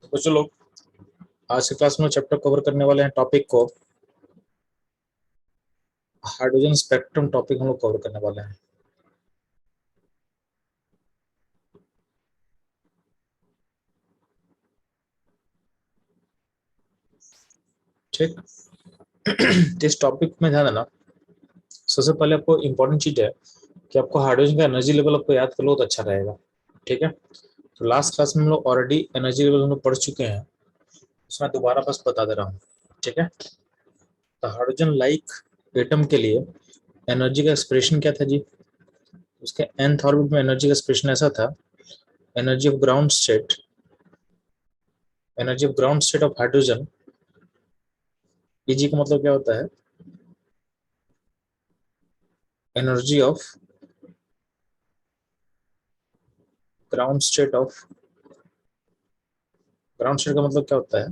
तो चलो आज के क्लास में चैप्टर कवर करने वाले हैं टॉपिक को हाइड्रोजन स्पेक्ट्रम टॉपिक हम लोग कवर करने वाले हैं। ठीक। इस टॉपिक में ध्यान देना, सबसे पहले आपको इंपॉर्टेंट चीज है कि आपको हाइड्रोजन का एनर्जी लेवल आपको याद कर लो तो अच्छा रहेगा। ठीक है, तो लास्ट क्लास में हम लोग ऑलरेडी एनर्जी लेवल हम लोग पढ़ चुके हैं, उसमें दोबारा बस बता दे रहा हूँ। ठीक है, तो हाइड्रोजन लाइक एटम के लिए एनर्जी का एक्सप्रेशन क्या था जी? उसके nth ऑर्बिट में एनर्जी का एक्सप्रेशन ऐसा था, energy of ground state, energy of ground state of hydrogen Eg का मतलब क्या होता है? Energy of ground state of, ground state का मतलब क्या होता है?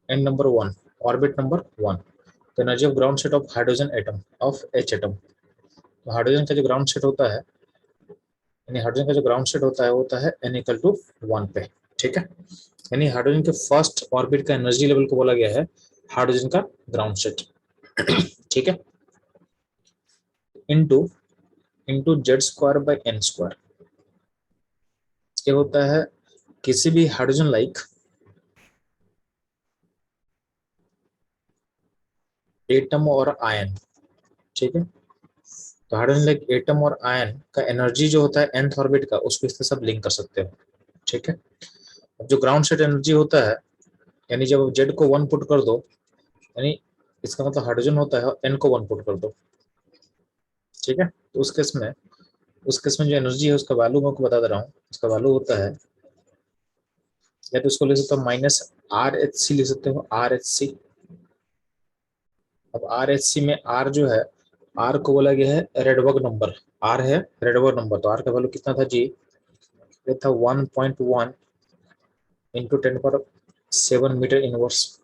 N number one, orbit number one. तो energy of ground state of hydrogen atom of H atom. तो हाइड्रोजन का जो ग्राउंड स्टेट होता है, यानी हाइड्रोजन का जो ग्राउंड स्टेट होता है वो होता है n इक्वल टू वन पे। ठीक है, यानी हाइड्रोजन के फर्स्ट ऑर्बिट का एनर्जी लेवल को बोला गया है हाइड्रोजन का ग्राउंड स्टेट। ठीक है, into into Z square by n square. ये होता है किसी भी हाइड्रोजन लाइक एटम और आयन। ठीक है, तो हाइड्रोजन लाइक एटम और आयन का एनर्जी जो होता है nth ऑर्बिट का, उसको इससे सब लिंक कर सकते हो। ठीक है, अब जो ग्राउंड स्टेट एनर्जी होता है, यानी जब जेड को वन पुट कर दो, यानी इसका मतलब हाइड्रोजन होता है एन को वन पुट कर दो। ठीक है, तो उस केस में जो एनर्जी है उसका वैल्यू मैं आपको बता दे रहा हूँ। उसका वैल्यू होता है, या तो इसको ले सकते हो माइनस आर एच सी, ले सकते हो आर एच सी। अब आर एच सी में आर जो है, आर को बोला गया है रेडबर्ग नंबर। आर है रेडबर्ग नंबर, तो आर का वैल्यू कितना था जी? ये था 1.1 इंटू 10⁷ मीटर इनवर्स।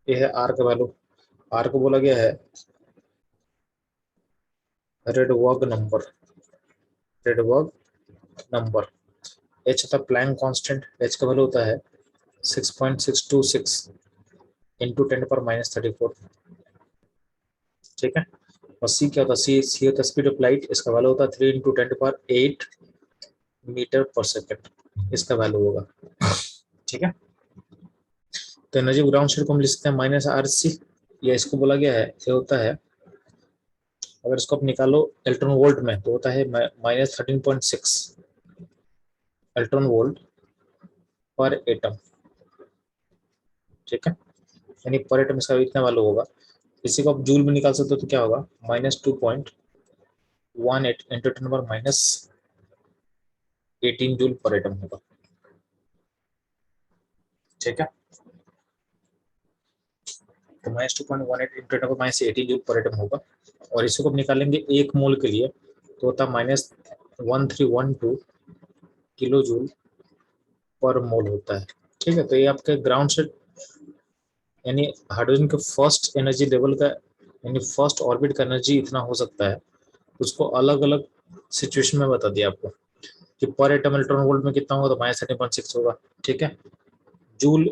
ये है आर का वैल्यू। आर को बोला गया है Rydberg number, Rydberg number. H था प्लैंक कांस्टेंट, एच का वैल्यू होता है 6.626 इंटू 10⁻34। ठीक है, और सी क्या होता है? सी होता है स्पीड ऑफ लाइट, इसका वैल्यू होता है 3 इंटू 10⁸ मीटर पर सेकेंड, इसका वैल्यू होगा। ठीक है, तो एनर्जी ग्राउंड स्टेट को हम लिख सकते हैं माइनस आर सी, या इसको बोला गया है, ये होता है, अगर इसको आप निकालो इलेक्ट्रॉन वोल्ट में तो होता है -13.6 इलेक्ट्रॉन वोल्ट पर एटम। ठीक है, यानी पर एटम इसका इतना वैल्यू होगा। इसी को आप जूल में निकाल सकते हो तो क्या होगा? -2.18 इंटू 10⁻18 जूल पर एटम होगा। ठीक है, तो -2.18 इंटू 10⁻18 जूल पर एटम होगा। और इसी को आप निकालेंगे एक मोल के लिए तो होता है -1312 किलो जूल पर मोल होता है। ठीक है, तो ये आपके ग्राउंड से, यानी हाइड्रोजन के फर्स्ट एनर्जी लेवल का, यानी फर्स्ट ऑर्बिट का एनर्जी इतना हो सकता है, उसको अलग अलग सिचुएशन में बता दिया आपको कि पर एटम इलेक्ट्रॉन वोल्ट में कितना होगा, तो -13.6 होगा। ठीक है, जूल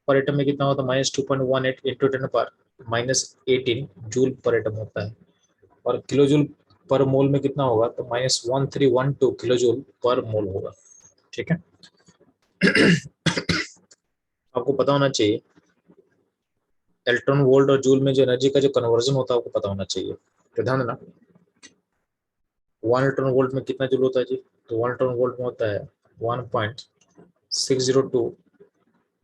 पर एटम में कितना होता है? -2.18 इंटू 10⁻18 जूल पर एटम होता है। और किलो जूल पर मोल में कितना होगा? तो -1312 किलो जूल पर मोल होगा। ठीक है, आपको पता होना चाहिए इलेक्ट्रॉन वोल्ट और जूल में जो एनर्जी का जो कन्वर्जन होता है आपको पता होना चाहिए। तो ध्यान देना, 1 इलेक्ट्रॉन वोल्ट में कितना जूल होता है जी? तो 1 इलेक्ट्रॉन वोल्ट में होता है 1.602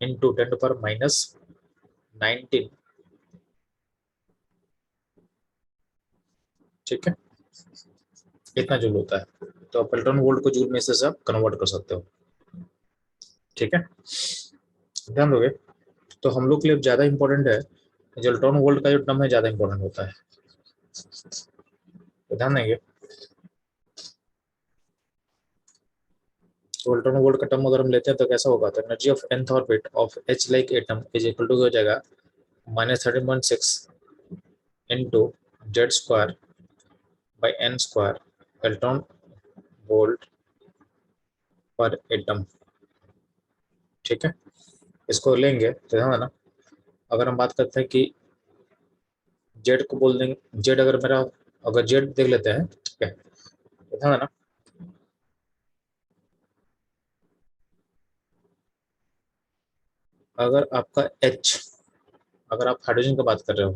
इंटू 10⁻19। ठीक है, इतना जूल होता है। तो आप इलेक्ट्रॉन वोल्ट को जूल में से आप कन्वर्ट कर सकते हो। ठीक है, ध्यान दोगे तो हम लोग के लिए ज्यादा इंपॉर्टेंट है, जो इलेक्ट्रॉन वोल्ट का जो टर्म है ज्यादा इंपॉर्टेंट होता है। तो ध्यान देंगे, तो इलेक्ट्रॉन वोल्ट का टर्म अगर हम लेते हैं तो कैसा होगा? तो energy of nth orbit of H like atom is equal to हो जाएगा -13.6 into Z square by n square electron volt per atom. ठीक है, इसको लेंगे तो ध्यान देना, अगर हम बात करते हैं कि जेड को बोल देंगे, जेड अगर मेरा, अगर जेड देख लेते हैं, ठीक है, तो ध्यान देना, अगर आपका एच, अगर आप हाइड्रोजन की बात कर रहे हो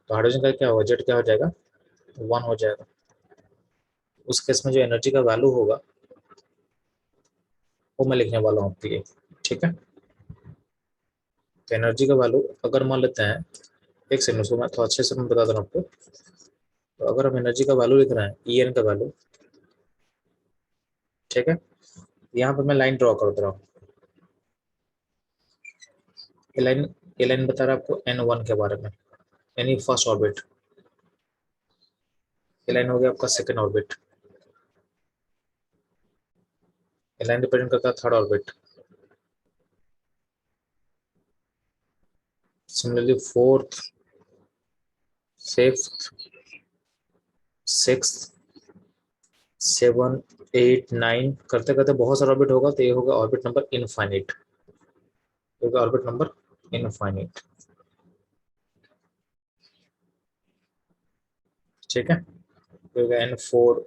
तो हाइड्रोजन का क्या होगा, जेड क्या हो जाएगा, 1 हो जाएगा। उस केस में जो एनर्जी का वैल्यू होगा वो मैं लिखने वाला हूँ आपके लिए। ठीक है, तो एनर्जी का वैल्यू अगर मान लेते हैं, एक सेकंड, उसको मैं थोड़ा अच्छे से मैं बता दूँ आपको। तो अगर हम एनर्जी का वैल्यू लिख रहे हैं, ई एन का वैल्यू, ठीक है, यहाँ पर मैं लाइन ड्रॉ कर दे रहा हूँ। लाइन, ये लाइन बता रहा है आपको N1 के बारे में, यानी फर्स्ट ऑर्बिट। ये लाइन हो गया आपका सेकंड ऑर्बिट। ये लाइन रिप्रेजेंट करता है third orbit. Similarly fourth, fifth, six, 7, 8, 9 करते करते बहुत सारा ऑर्बिट होगा, तो ये होगा ऑर्बिट नंबर इनफाइनाइट, होगा ऑर्बिट नंबर इनफाइनाइट। ठीक है, होगा N4,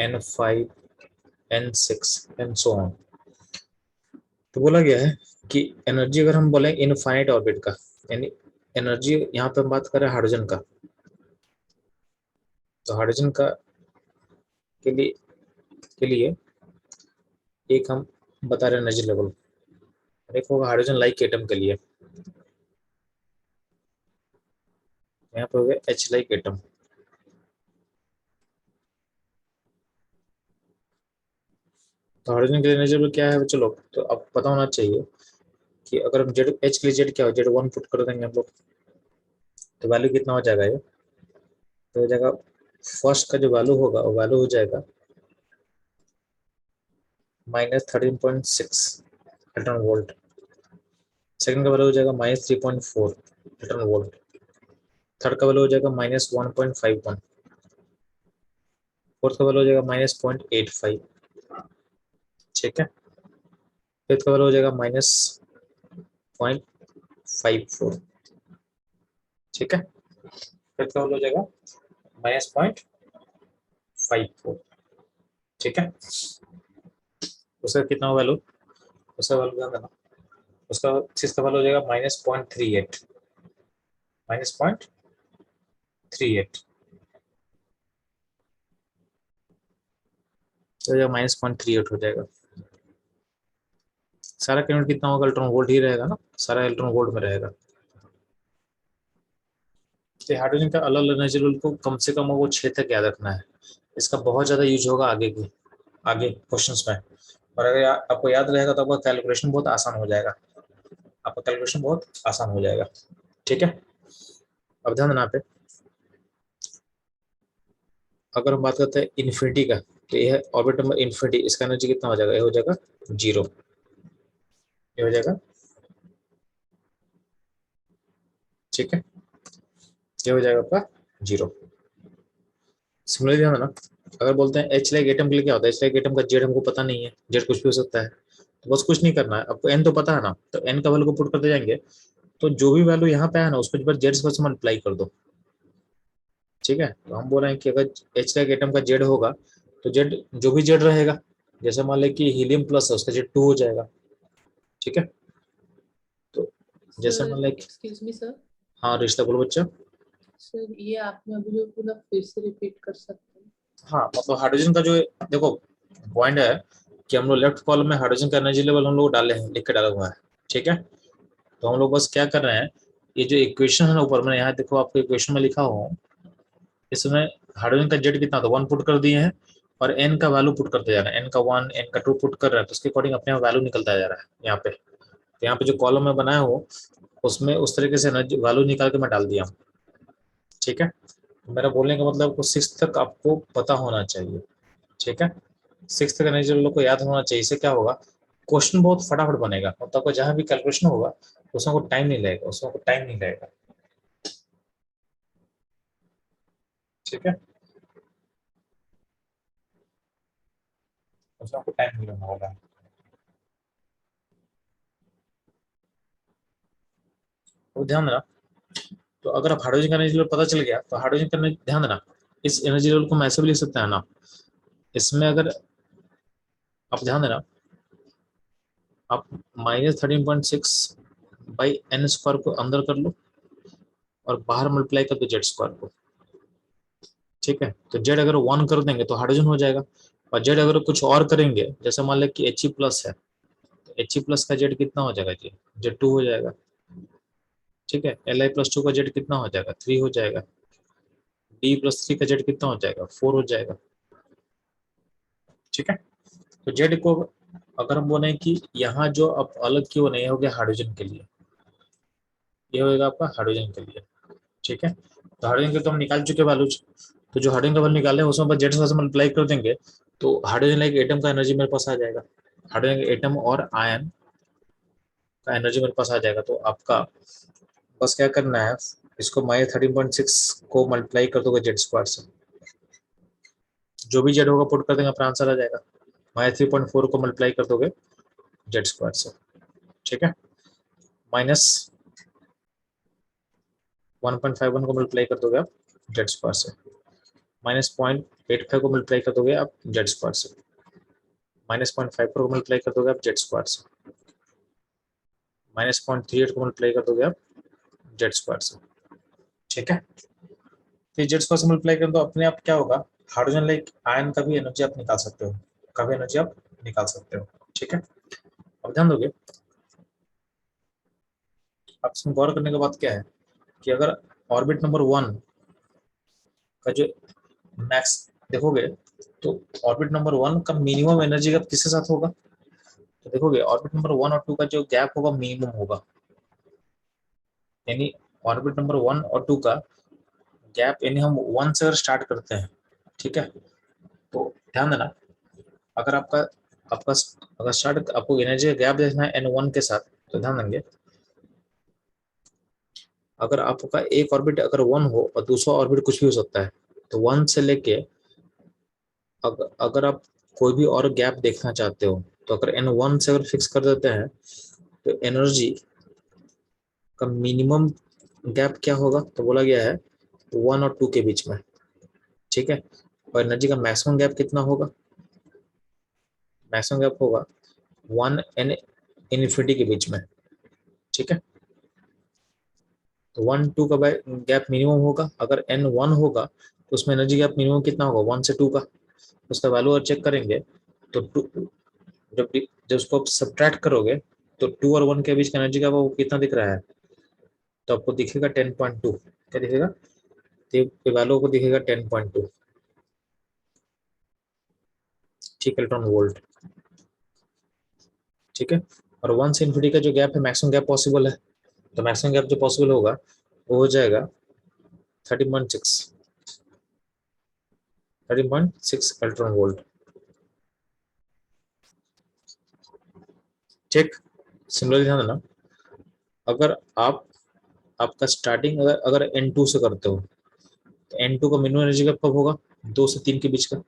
N5, N6 and so on. तो बोला गया है कि एनर्जी अगर हम बोले इनफाइनाइट ऑर्बिट का, यानी एनर्जी, यहाँ पे हम बात कर रहे हैं हाइड्रोजन का, तो हाइड्रोजन का के लिए एक हम बता रहे हैं एनर्जी लेवल, एक होगा हाइड्रोजन लाइक एटम के लिए, यहाँ पे हो गया H लाइक एटम। तो हाइड्रोजन के लिए एनर्जी लेवल क्या है, चलो तो अब पता होना चाहिए कि अगर हम जेड, एच के लिए जेड क्या हो, जेड 1 पुट कर देंगे हम लोग, तो वैल्यू कितना हो जाएगा ये, तो हो जाएगा, फर्स्ट का जो वैल्यू होगा वो वैल्यू हो जाएगा -13.6 इलेक्ट्रॉन वोल्ट। सेकंड का वैल्यू हो जाएगा -3.4 इलेक्ट्रॉन वोल्ट। थर्ड का वैल्यू हो जाएगा -1.51। फोर्थ का वैल्यू हो जाएगा -0.85। ठीक है, फिफ्थ का वैल्यू हो जाएगा -0.54। ठीक है, फिफ्थ का वैल्यू हो जाएगा -0.54। ठीक है, उसका कितना वैल्यू, उसका वैल्यू क्या करना, उसका सिक्स का वैल्यू हो जाएगा -0.38, -0.38 हो जाएगा, -0.38 हो जाएगा। सारा करंट कितना होगा, इलेक्ट्रॉन वोल्ट ही रहेगा ना, सारा इलेक्ट्रॉन वोल्ट में रहेगा। तो हाइड्रोजन का अलग अलग एनर्जी लेवल को कम से कम वो 6 तक याद रखना है, इसका बहुत ज्यादा यूज होगा आगे की, आगे क्वेश्चंस में। और अगर आपको याद रहेगा तो आपका कैलकुलेशन बहुत आसान हो जाएगा, आपका कैलकुलेशन बहुत आसान हो जाएगा। ठीक है, अब ध्यान देना पे, अगर हम बात करते हैं इन्फिनिटी का, तो ये है ऑर्बिट नंबर इन्फिनिटी, इसका एनर्जी कितना हो जाएगा, ये हो जाएगा 0, ये हो जाएगा। ठीक है, ये हो जाएगा आपका 0। सिमिलरली ध्यान देना, अगर बोलते हैं एच लाइक एटम के लिए क्या होता है, एच लाइक एटम का जेड हमको पता नहीं है, जेड कुछ भी हो सकता है, तो बस कुछ नहीं करना है आपको, एन तो पता है ना, तो एन का वैल्यू को पुट करते जाएंगे, तो जो भी वैल्यू यहाँ पे है ना उसको जेड से मल्टीप्लाई कर दो। ठीक है, तो हम बोल रहे हैं कि अगर एच का एटम का जेड होगा, तो जेड जो भी जेड रहेगा, जैसे मान लें कि हीलियम प्लस है उसका जेड 2 हो जाएगा। ठीक है, तो जैसे मान सर लें एक्सक्यूज मी सर। हाँ रिश्ता बोलो बच्चा। सर ये आपने अभी जो पूरा फिर से रिपीट कर सकते हैं? हाँ मतलब हाइड्रोजन का जो देखो पॉइंट है कि हम लोग लेफ्ट कॉलम में हाइड्रोजन का एनर्जी लेवल हम लोग डाले हैं, लिख के डाला हुआ है। ठीक है, तो हम लोग बस क्या कर रहे हैं, ये जो इक्वेशन है ना ऊपर में, यहाँ देखो आपको इक्वेशन में लिखा हुआ हूँ, इसमें हाइड्रोजन का जेड कितना था 1 पुट कर दिए हैं, और एन का वैल्यू पुट करते जा रहे हैं, एन का 1 एन का 2 पुट कर रहे हैं, तो उसके अकॉर्डिंग अपने वैल्यू निकलता जा रहा है यहाँ पे। तो यहाँ पे जो कॉलम में बनाया हो उसमें उस तरीके से वैल्यू निकाल के मैं डाल दिया। ठीक है, तो मेरा बोलने का मतलब आपको 6 तक आपको पता होना चाहिए। ठीक है, 6 तक एनर्जी लोग को याद होना चाहिए, इससे क्या होगा, क्वेश्चन बहुत फटाफट बनेगा, मतलब आपको जहाँ भी कैलकुलेशन होगा उसमें को टाइम नहीं लगेगा, उसमें को टाइम नहीं लगेगा। ठीक है, उसमें आपको टाइम नहीं लगने वाला है। तो ध्यान देना, तो अगर आप हाइड्रोजन का एनर्जी लेवल पता चल गया तो हाइड्रोजन का ध्यान देना, इस एनर्जी लेवल को मैं ऐसे भी लिख सकते हैं ना, इसमें अगर आप ध्यान देना, आप -13.6 बाई एन स्क्वायर को अंदर कर लो और बाहर मल्टीप्लाई कर दो जेड स्क्वायर को, ठीक है। तो जेड अगर 1 कर देंगे तो हाइड्रोजन हो जाएगा, और जेड अगर कुछ और करेंगे, जैसे मान लें कि He प्लस है, तो He प्लस का जेड कितना हो जाएगा जी, जेड 2 हो जाएगा, ठीक है। Li+2 का जेड कितना हो जाएगा, 3 हो जाएगा। D+3 का जेड कितना हो जाएगा, 4 हो जाएगा, ठीक है। तो जेड को अगर हम बोले कि यहाँ जो अब अलग क्यों नहीं हो गया हाइड्रोजन के लिए, ये होगा आपका हाइड्रोजन के लिए, ठीक है। तो हाइड्रोजन के तो हम निकाल चुके वैल्यू, तो जो हाइड्रोजन का वैल्यू निकाले उसमें बस जेड से मल्टीप्लाई कर देंगे, तो हाइड्रोजन लाइक एटम का एनर्जी मेरे पास आ जाएगा, हाइड्रोजन एटम और आयन का एनर्जी मेरे पास आ जाएगा। तो आपका बस क्या करना है, इसको -13.6 को मल्टीप्लाई कर दोगे जेड स्क्वायर से, जो भी जेड होगा पुट कर देंगे, अपना आंसर आ जाएगा। -3.4 को मल्टीप्लाई कर दोगे जेड स्क्वायर से, ठीक है। -1.51 को मल्टीप्लाई कर दोगे आप जेड स्क्वायर से, -0.85 को मल्टीप्लाई कर दोगे आप जेड स्क्वायर से, -0.54 को मल्टीप्लाई कर दोगे आप जेड स्क्वायर से, -0.38 को मल्टीप्लाई कर दोगे आप जेड स्क्वायर से, ठीक है। तो जेड स्क्वायर से मल्टीप्लाई कर दो, अपने आप क्या होगा, हाइड्रोजन लाइक आयन का भी एनर्जी आप निकाल सकते हो, का भी एनर्जी आप निकाल सकते हो, ठीक है। अब ध्यान दोगे, अब इसमें गौर करने के बाद क्या है कि अगर ऑर्बिट नंबर 1 का जो मैक्स देखोगे, तो ऑर्बिट नंबर 1 का मिनिमम एनर्जी गैप किसके साथ होगा, तो देखोगे ऑर्बिट नंबर 1 और 2 का जो गैप होगा मिनिमम होगा, यानी ऑर्बिट नंबर 1 और 2 का गैप, यानी हम 1 से अगर स्टार्ट करते हैं, ठीक है। तो ध्यान देना, अगर आपका आपका अगर स्टार्ट आपको एनर्जी का गैप देखना है n1 के साथ, तो ध्यान देंगे, अगर आपका एक ऑर्बिट अगर 1 हो और दूसरा ऑर्बिट कुछ भी हो सकता है, तो 1 से लेके अगर आप कोई भी और गैप देखना चाहते हो, तो अगर n1 से अगर फिक्स कर देते हैं, तो एनर्जी का मिनिमम गैप क्या होगा, तो बोला गया है 1 और 2 के बीच में, ठीक है। और एनर्जी का मैक्सिमम गैप कितना होगा, मैक्सिमम गैप होगा 1 एंड इन्फिनिटी के बीच में, ठीक है। तो 1 2 का गैप मिनिमम होगा, अगर n1 होगा तो उसमें एनर्जी गैप मिनिमम कितना होगा, 1 से 2 का, उसका वैल्यू और चेक करेंगे, तो 2 जब जब उसको आप सब्ट्रैक्ट करोगे, तो 2 और 1 के बीच का एनर्जी गैप वो कितना दिख रहा है, तो आपको दिखेगा 10.2, क्या दिखेगा, तो वैल्यू को दिखेगा 10.2, ठीक, इलेक्ट्रॉन वोल्ट, ठीक है। और 1 से इन्फिनिटी का जो गैप है मैक्सिमम गैप पॉसिबल है, तो मैक्सिमम गैप जो पॉसिबल होगा वो हो जाएगा 13.6 इलेक्ट्रॉन वोल्ट, ठीक। सिमिलरली ध्यान देना, अगर आप आपका स्टार्टिंग अगर n2 से करते हो, तो n2 का मिनिमम एनर्जी गैप कब होगा, 2 से 3 के बीच का,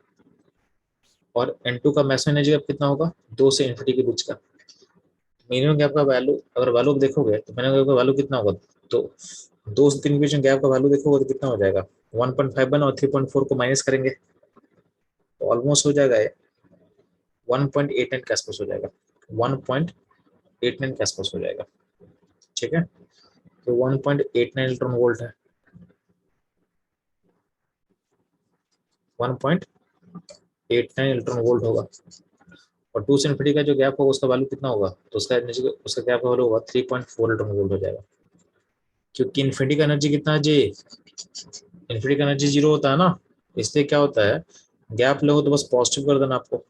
और n2 का मैक्सिमम एनर्जी गैप कितना होगा, 2 से इन्फिनिटी के बीच का। मिनिमम गैप का वैल्यू अगर वैल्यू देखोगे, तो मिनिमम गैप का वैल्यू कितना होगा, तो 2 से 3 के बीच में गैप का वैल्यू देखोगे तो कितना हो जाएगा, 1.51, और 3.4 को माइनस करेंगे तो ऑलमोस्ट हो जाएगा 1.89 के आसपास हो जाएगा, 1.89 के आसपास हो जाएगा, ठीक है। तो 1.89 इलेक्ट्रॉन वोल्ट है, 1.89 इलेक्ट्रॉन वोल्ट होगा, और 2 से इन्फिनिटी का जो गैप होगा उसका वैल्यू कितना होगा, तो उसका गैप वैल्यू होगा 3.4 इलेक्ट्रॉन वोल्ट हो जाएगा, क्योंकि इन्फिनिटी का एनर्जी कितना है जी, इन्फिनिटी का एनर्जी 0 होता है ना, इसलिए क्या होता है, गैप लो तो बस पॉजिटिव कर देना आपको।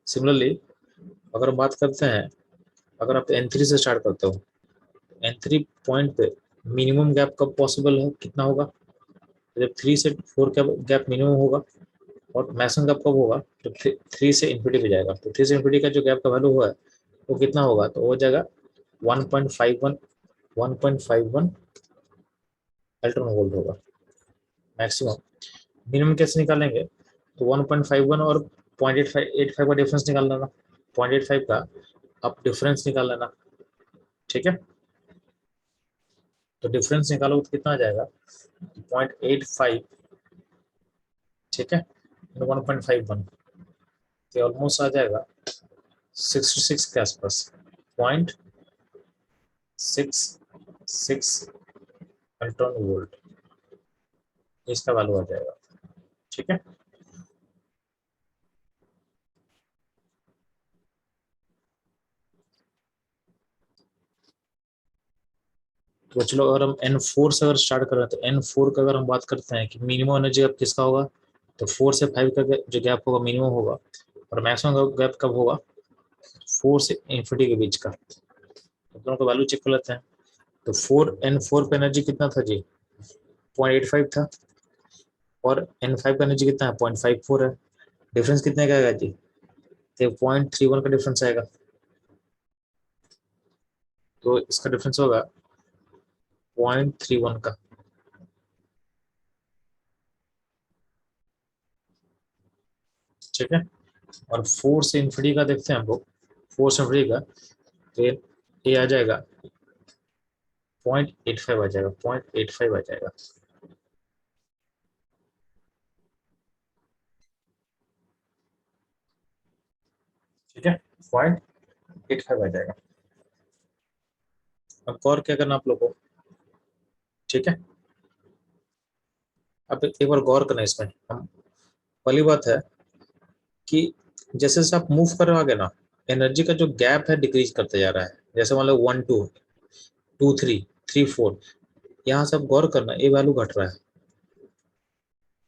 सिमिलरली अगर बात करते हैं, अगर आप n3 से स्टार्ट करते हो, n3 पॉइंट पे मिनिमम गैप कब पॉसिबल है, कितना होगा, जब 3 से 4 का गैप मिनिमम होगा, और मैक्सिमम गैप कब होगा, तो 3 से इन्फिनिटी पे जाएगा, तो 3 से इन्फिनिटी का जो गैप का वैल्यू हुआ है वो कितना होगा, तो हो जाएगा 1.51 इलेक्ट्रॉन वोल्ट होगा मैक्सिमम। मिनिमम कैसे निकालेंगे, तो 1.51 और 0.85 का डिफरेंस निकाल लेना, 0.85 का आप डिफरेंस निकाल लेना, ठीक है। तो डिफरेंस निकालो तो कितना आ जाएगा 0.85, ठीक है, 1.51, तो ऑलमोस्ट आ जाएगा 66 के आसपास, 0.66 इलेक्ट्रॉन वोल्ट इसका वैल्यू आ जाएगा, ठीक है। तो चलो अगर हम N4 से अगर स्टार्ट कर रहे हैं तो N4 का अगर हम बात करते हैं कि मिनिमम एनर्जी गैप किसका होगा, तो 4 से 5 का जो गैप होगा मिनिमम होगा, और मैक्सिमम गैप कब होगा 4 से इन्फिनिटी के बीच का। तो दोनों का वैल्यू चेक कर लेते हैं। तो N4 पे एनर्जी कितना था जी 0.85 था, और N5 का एनर्जी कितना है 0.54 है। डिफरेंस कितने का आएगा जी, तो 0.31 का डिफरेंस आएगा, तो इसका डिफरेंस होगा 0.31 का, ठीक है। और 4 से इन्फिनिटी का देखते हैं हम लोग, 4 से इन्फिनिटी का, तो ये आ जाएगा 0.85 आ जाएगा, 0.85 आ जाएगा, ठीक है, 0.85 आ जाएगा। अब और क्या करना आप लोगों को, ठीक है। अब एक बार गौर करना इसमें, हम पहली बात है कि जैसे जैसे आप मूव कर रहे हो आगे ना, एनर्जी का जो गैप है डिक्रीज करते जा रहा है। जैसे मान लो 1 2 2 3 3 4, यहाँ से आप गौर करना ये वैल्यू घट रहा है,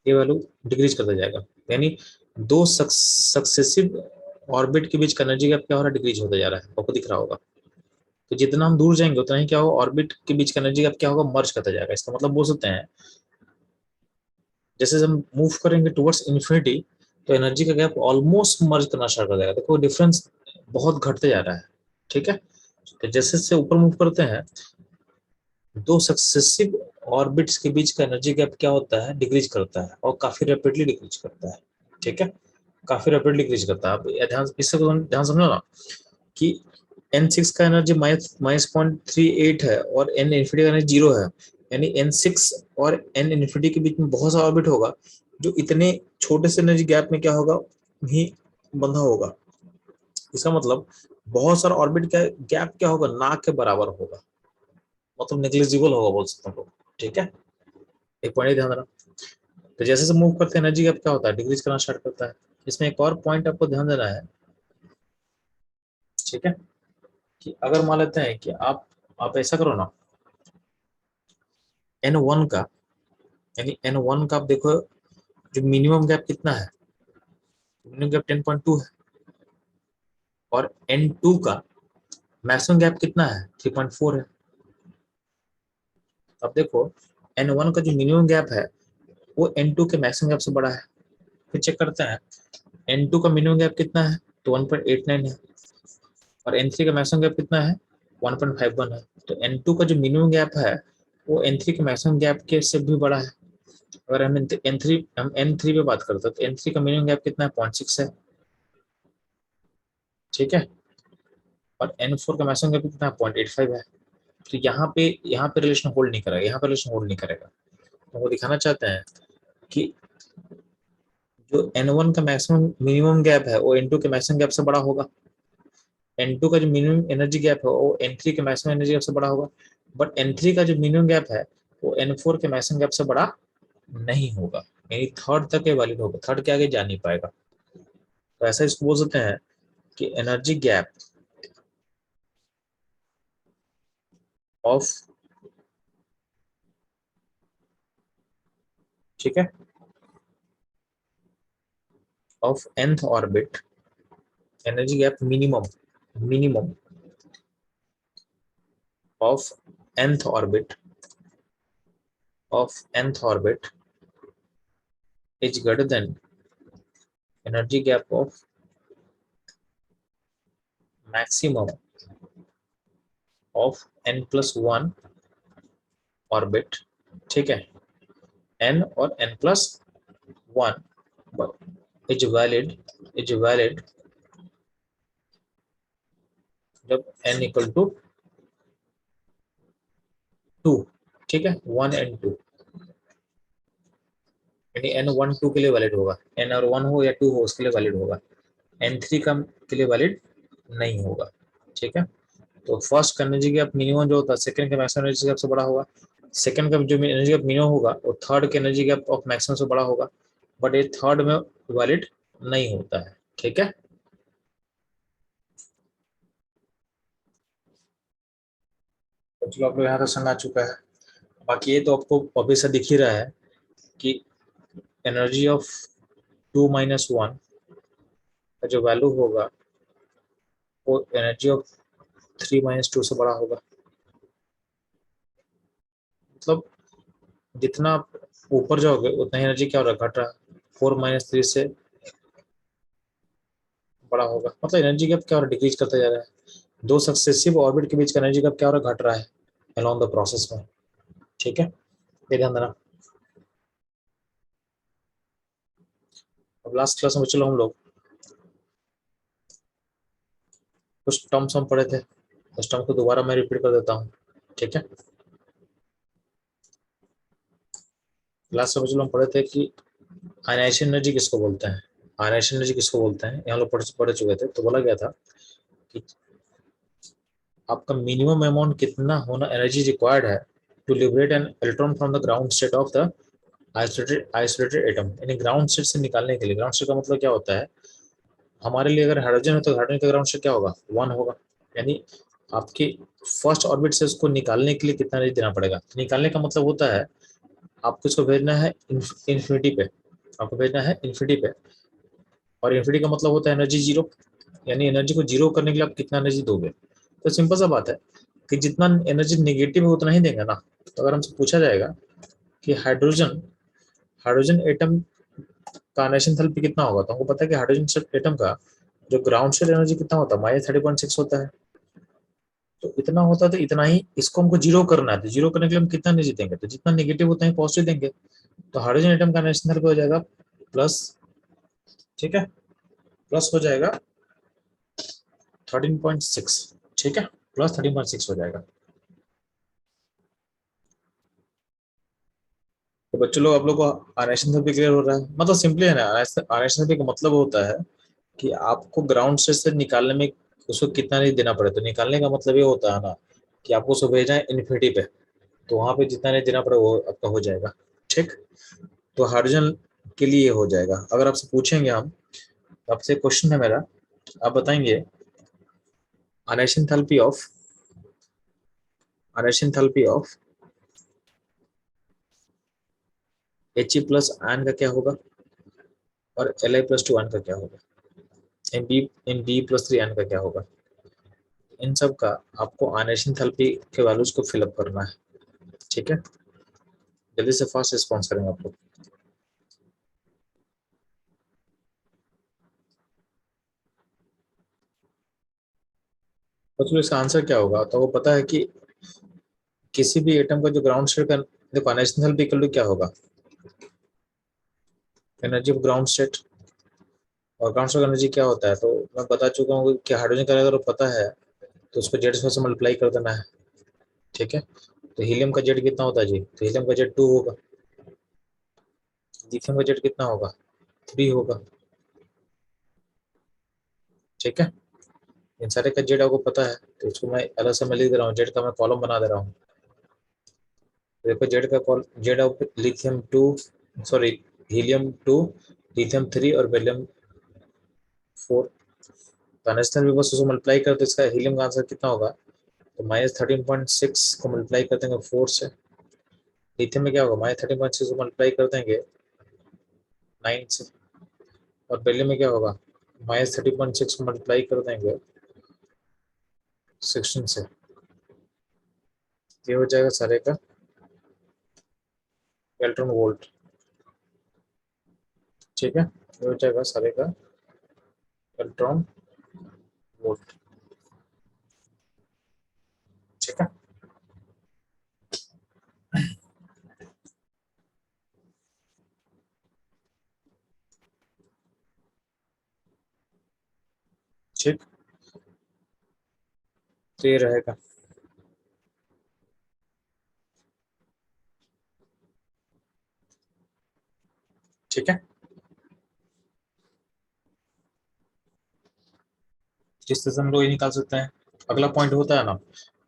ये वैल्यू डिक्रीज करता जाएगा, यानी दो सक्सेसिव ऑर्बिट के बीच का एनर्जी गैप क्या हो रहा है, डिक्रीज होता जा रहा है, आपको दिख रहा होगा। तो जितना हम दूर जाएंगे उतना ही क्या होगा, ऑर्बिट के बीच का एनर्जी गैप क्या होगा, मर्ज करता जाएगा। इसका मतलब बोल सकते हैं जैसे हम मूव करेंगे टुवर्ड्स इन्फिनिटी, तो एनर्जी का गैप ऑलमोस्ट मर्ज करना स्टार्ट कर देगा। देखो डिफरेंस बहुत घटते जा रहा है, ठीक है। तो जैसे जैसे ऊपर मूव करते हैं, दो सक्सेसिव ऑर्बिट्स के बीच का एनर्जी गैप क्या होता है, डिक्रीज करता है, और काफी रैपिडली डिक्रीज करता है, ठीक है, काफी रैपिडली डिक्रीज करता है। आप ध्यान इससे ध्यान समझो ना कि N6 का एनर्जी -0.38 है, और N इन्फिनिटी का एनर्जी 0 है, यानी N6 और N इन्फिनिटी के बीच में बहुत सारा ऑर्बिट होगा, जो इतने छोटे से एनर्जी गैप में क्या होगा, ही बंधा होगा। इसका मतलब बहुत सारा ऑर्बिट का गैप क्या होगा, ना के बराबर होगा, मतलब नेग्लिजिबल होगा बोल सकते हैं, ठीक है। एक पॉइंट ध्यान देना। तो जैसे से मूव करते हैं एनर्जी गैप क्या होता है, डिक्रीज करना स्टार्ट करता है। इसमें एक और पॉइंट आपको ध्यान देना है, ठीक है, कि अगर मान लेते हैं कि आप ऐसा करो ना, N1 का, यानी N1 का आप देखो जो मिनिमम गैप कितना है, मिनिमम गैप 10.2 है, और N2 का मैक्सिमम गैप कितना है 3.4 है। अब देखो N1 का जो मिनिमम गैप है वो N2 के मैक्सिमम गैप से बड़ा है। फिर चेक करते हैं N2 का मिनिमम गैप कितना है, तो 1.89 है, और N3 का मैक्सिमम गैप कितना है 1.51 है। तो N2 का जो मिनिमम गैप है वो N3 के मैक्सिमम गैप के से भी बड़ा है। अगर हम N3 पे बात करते हैं तो N3 का मिनिमम गैप कितना है 0.6 है, ठीक है, और N4 का मैक्सिमम गैप कितना है 0.85 है। तो यहाँ पे रिलेशन होल्ड नहीं करेगा, यहाँ पे रिलेशन होल्ड नहीं करेगा। तो वो दिखाना चाहते हैं कि जो N1 का मैक्सिमम मिनिमम गैप है वो N2 के मैक्सिमम गैप से बड़ा होगा, N2 का जो मिनिमम एनर्जी गैप है वो N3 के मैक्सिमम एनर्जी गैप से बड़ा होगा, बट N3 का जो मिनिमम गैप है वो N4 के मैक्सिमम गैप से बड़ा नहीं होगा, यानी थर्ड तक ये वैलिड होगा, थर्ड के आगे जा नहीं पाएगा। तो ऐसा इसको बोल सकते हैं कि एनर्जी गैप ऑफ, ठीक है, of nth orbit, energy gap minimum of nth orbit is greater than energy gap of maximum of n+1 orbit, ठीक है, n और n+1 इज वैलिड जब n = 2, ठीक है, 1 एंड 2, यानी एन 1 2 के लिए वैलिड होगा, एन और 1 हो या 2 हो उसके लिए वैलिड होगा, एन 3 का के लिए वैलिड नहीं होगा। ठीक है, तो फर्स्ट का एनर्जी गैप मिनिमम जो होता है सेकंड के मैक्सिमम एनर्जी गैप से बड़ा होगा, सेकंड का जो एनर्जी गैप मिनिमम होगा वो थर्ड के एनर्जी गैप ऑफ मैक्सिमम से बड़ा होगा, बट ये थर्ड में वैलिड नहीं होता है। ठीक है, तो चलो आप लोग यहाँ तक समझ आ चुका है। बाकी ये तो आपको ऑब्वियस दिख ही रहा है कि एनर्जी ऑफ 2 माइनस 1 का जो वैल्यू होगा वो एनर्जी ऑफ 3 माइनस 2 से बड़ा होगा। मतलब जितना आप ऊपर जाओगे उतना एनर्जी क्या हो रहा है, घट रहा है, 4 माइनस 3 से बड़ा होगा। मतलब एनर्जी गैप क्या हो रहा है, डिक्रीज करता जा रहा है। दो सक्सेसिव ऑर्बिट के बीच का एनर्जी गैप क्या हो रहा है, घट रहा है अलोंग द प्रोसेस में। ठीक है, ये ध्यान देना। अब लास्ट क्लास में चलो हम लोग कुछ टर्म्स हम पढ़े थे, उस टर्म को दोबारा मैं रिपीट कर देता हूँ। ठीक है, लास्ट में चलो हम पढ़े थे कि आयनाइजेशन एनर्जी किसको बोलते हैं, आयनाइजेशन एनर्जी किसको बोलते हैं, यहाँ लोग पढ़ चुके थे। तो बोला गया था कि आपका मिनिमम अमाउंट कितना होना एनर्जी रिक्वायर्ड है to liberate an electron from the ground state of the isolated atom. यानी ग्राउंड स्टेट से निकालने के लिए, ग्राउंड स्टेट का मतलब क्या होता है, हमारे लिए अगर हाइड्रोजन है तो हाइड्रोजन का ग्राउंड स्टेट क्या होगा, 1 होगा। यानी आपकी फर्स्ट ऑर्बिट से उसको निकालने के लिए कितना एनर्जी देना पड़ेगा। निकालने का मतलब होता है आपको इसको भेजना है इन्फिनिटी पे, आपको भेजना है इन्फिनिटी पे, और इन्फिनिटी का मतलब होता है एनर्जी जीरो। यानी एनर्जी को जीरो करने के लिए आप कितना एनर्जी दोगे। तो सिंपल सा बात है कि जितना एनर्जी नेगेटिव है उतना ही देंगे ना। तो अगर हमसे पूछा जाएगा कि हाइड्रोजन हाइड्रोजन एटम का आयनेशन थैलेपी कितना होगा, तो हमको पता है कि हाइड्रोजन एटम का जो ग्राउंड स्टेट एनर्जी कितना होता है, -30.6 होता है। तो इतना होता है, तो इतना ही इसको हमको जीरो करना है। तो जीरो करने के लिए हम कितना एनर्जी देंगे, तो जितना नेगेटिव उतना ही पॉजिटिव देंगे। तो हाइड्रोजन एटम का आयनेशन थैलेपी हो जाएगा प्लस, ठीक है, प्लस हो जाएगा 13.6। ठीक है, प्लस 13.6 हो जाएगा। तो बच्चों लोग आप लोग को आयनेशन थेरेपी क्लियर हो रहा है। मतलब सिंपली है ना, आयनेशन थेरेपी का मतलब होता है कि आपको ग्राउंड स्टेट से निकालने में उसको कितना नहीं देना पड़े। तो निकालने का मतलब ये होता है ना कि आपको उसको भेजना है इन्फिनिटी पे, तो वहां पे जितना नहीं देना पड़े वो आपका हो जाएगा। ठीक, तो हाइड्रोजन के लिए हो जाएगा। अगर आपसे पूछेंगे हम, आपसे क्वेश्चन है मेरा, आप बताएंगे ionisation therapy of ionisation therapy of He plus ion का क्या होगा और Li+2 आयन का क्या होगा, इन बी प्लस 3 आयन का क्या होगा। इन सब का आपको आयनेशन थेरेपी के वैल्यूज को फिलअप करना है। ठीक है, जल्दी से फास्ट रिस्पॉन्स करेंगे आप लोग। तो इसका आंसर क्या होगा, तो वो पता है कि किसी भी एटम का जो ग्राउंड स्टेट का, देखो आयनेशन थेरेपी के लिए क्या होगा, एनर्जी ऑफ ग्राउंड स्टेट। और ग्राउंड स्टेट एनर्जी क्या होता है, तो मैं बता चुका हूँ कि हाइड्रोजन का अगर पता है तो उसको जेड से मल्टीप्लाई कर देना है। ठीक है, तो हीलियम का जेड कितना होता है जी, तो हीलियम का जेड 2 होगा, लिथियम का जेड कितना होगा, 3 होगा। ठीक है, इन सारे का जेड आपको पता है, तो इसको मैं अलग से मैं लिख दे रहा हूँ, जेड का मैं कॉलम बना दे रहा हूँ। देखो जेड का call, Z of lithium 2, sorry helium 2, lithium 3 और बेरिलियम 4। तो नेशनल भी बस उसको मल्टीप्लाई कर, तो इसका हीलियम का आंसर कितना होगा, तो -13.6 को मल्टीप्लाई कर देंगे 4 से। लिथियम में क्या होगा, -13.6 को मल्टीप्लाई कर देंगे 9 से। और बेरिलियम में क्या होगा, -30.6 को मल्टीप्लाई कर देंगे 16 से। ये हो जाएगा सारे का इलेक्ट्रॉन वोल्ट। ठीक है, ये हो जाएगा सारे का इलेक्ट्रॉन वोल्ट। ठीक है, ठीक, तो ये रहेगा। ठीक है, जिस तरह से हम लोग ये निकाल सकते हैं। अगला पॉइंट होता है ना,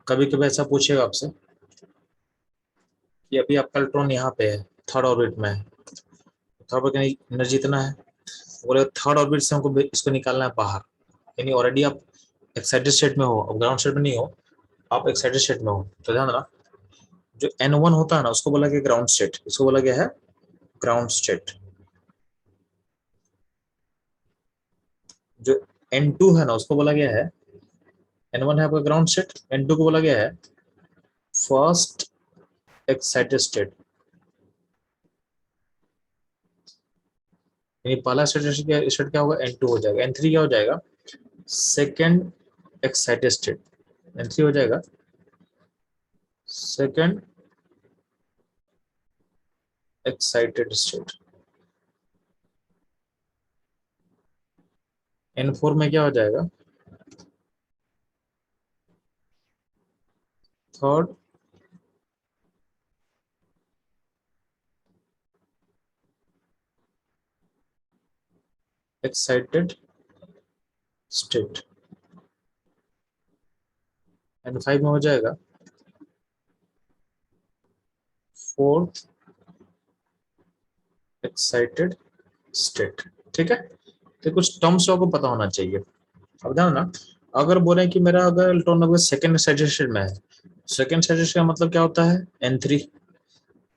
कभी कभी ऐसा पूछेगा आपसे कि अभी आपका इलेक्ट्रॉन यहाँ पे है, थर्ड ऑर्बिट में है, थर्ड ऑर्बिट की एनर्जी इतना है, बोले थर्ड ऑर्बिट से हमको इसको निकालना है बाहर, यानी ऑलरेडी आप एक्साइटेड स्टेट में हो, अब ग्राउंड स्टेट में नहीं हो, आप एक्साइटेड स्टेट में हो। तो ध्यान रखना, जो N1 होता है ना उसको बोला गया ग्राउंड स्टेट, इसको बोला गया है ग्राउंड स्टेट। जो N2 है ना उसको बोला गया है, N1 है आपका ग्राउंड स्टेट, N2 को बोला गया है फर्स्ट एक्साइटेड स्टेट। यानी पहला स्टेट क्या होगा, N2 हो जाएगा। N3 क्या हो जाएगा, सेकेंड एक्साइटेड स्टेट। N3 हो जाएगा सेकेंड एक्साइटेड स्टेट। N4 में क्या हो जाएगा, थर्ड एक्साइटेड स्टेट। N5 में हो जाएगा फोर्थ एक्साइटेड स्टेट। ठीक है, तो कुछ टर्म्स आपको पता होना चाहिए। अब ध्यान ना, अगर बोले कि मेरा अगर इलेक्ट्रॉन अगर सेकेंड एक्साइटेड स्टेट में है, सेकेंड एक्साइटेड स्टेट का मतलब क्या होता है, N3।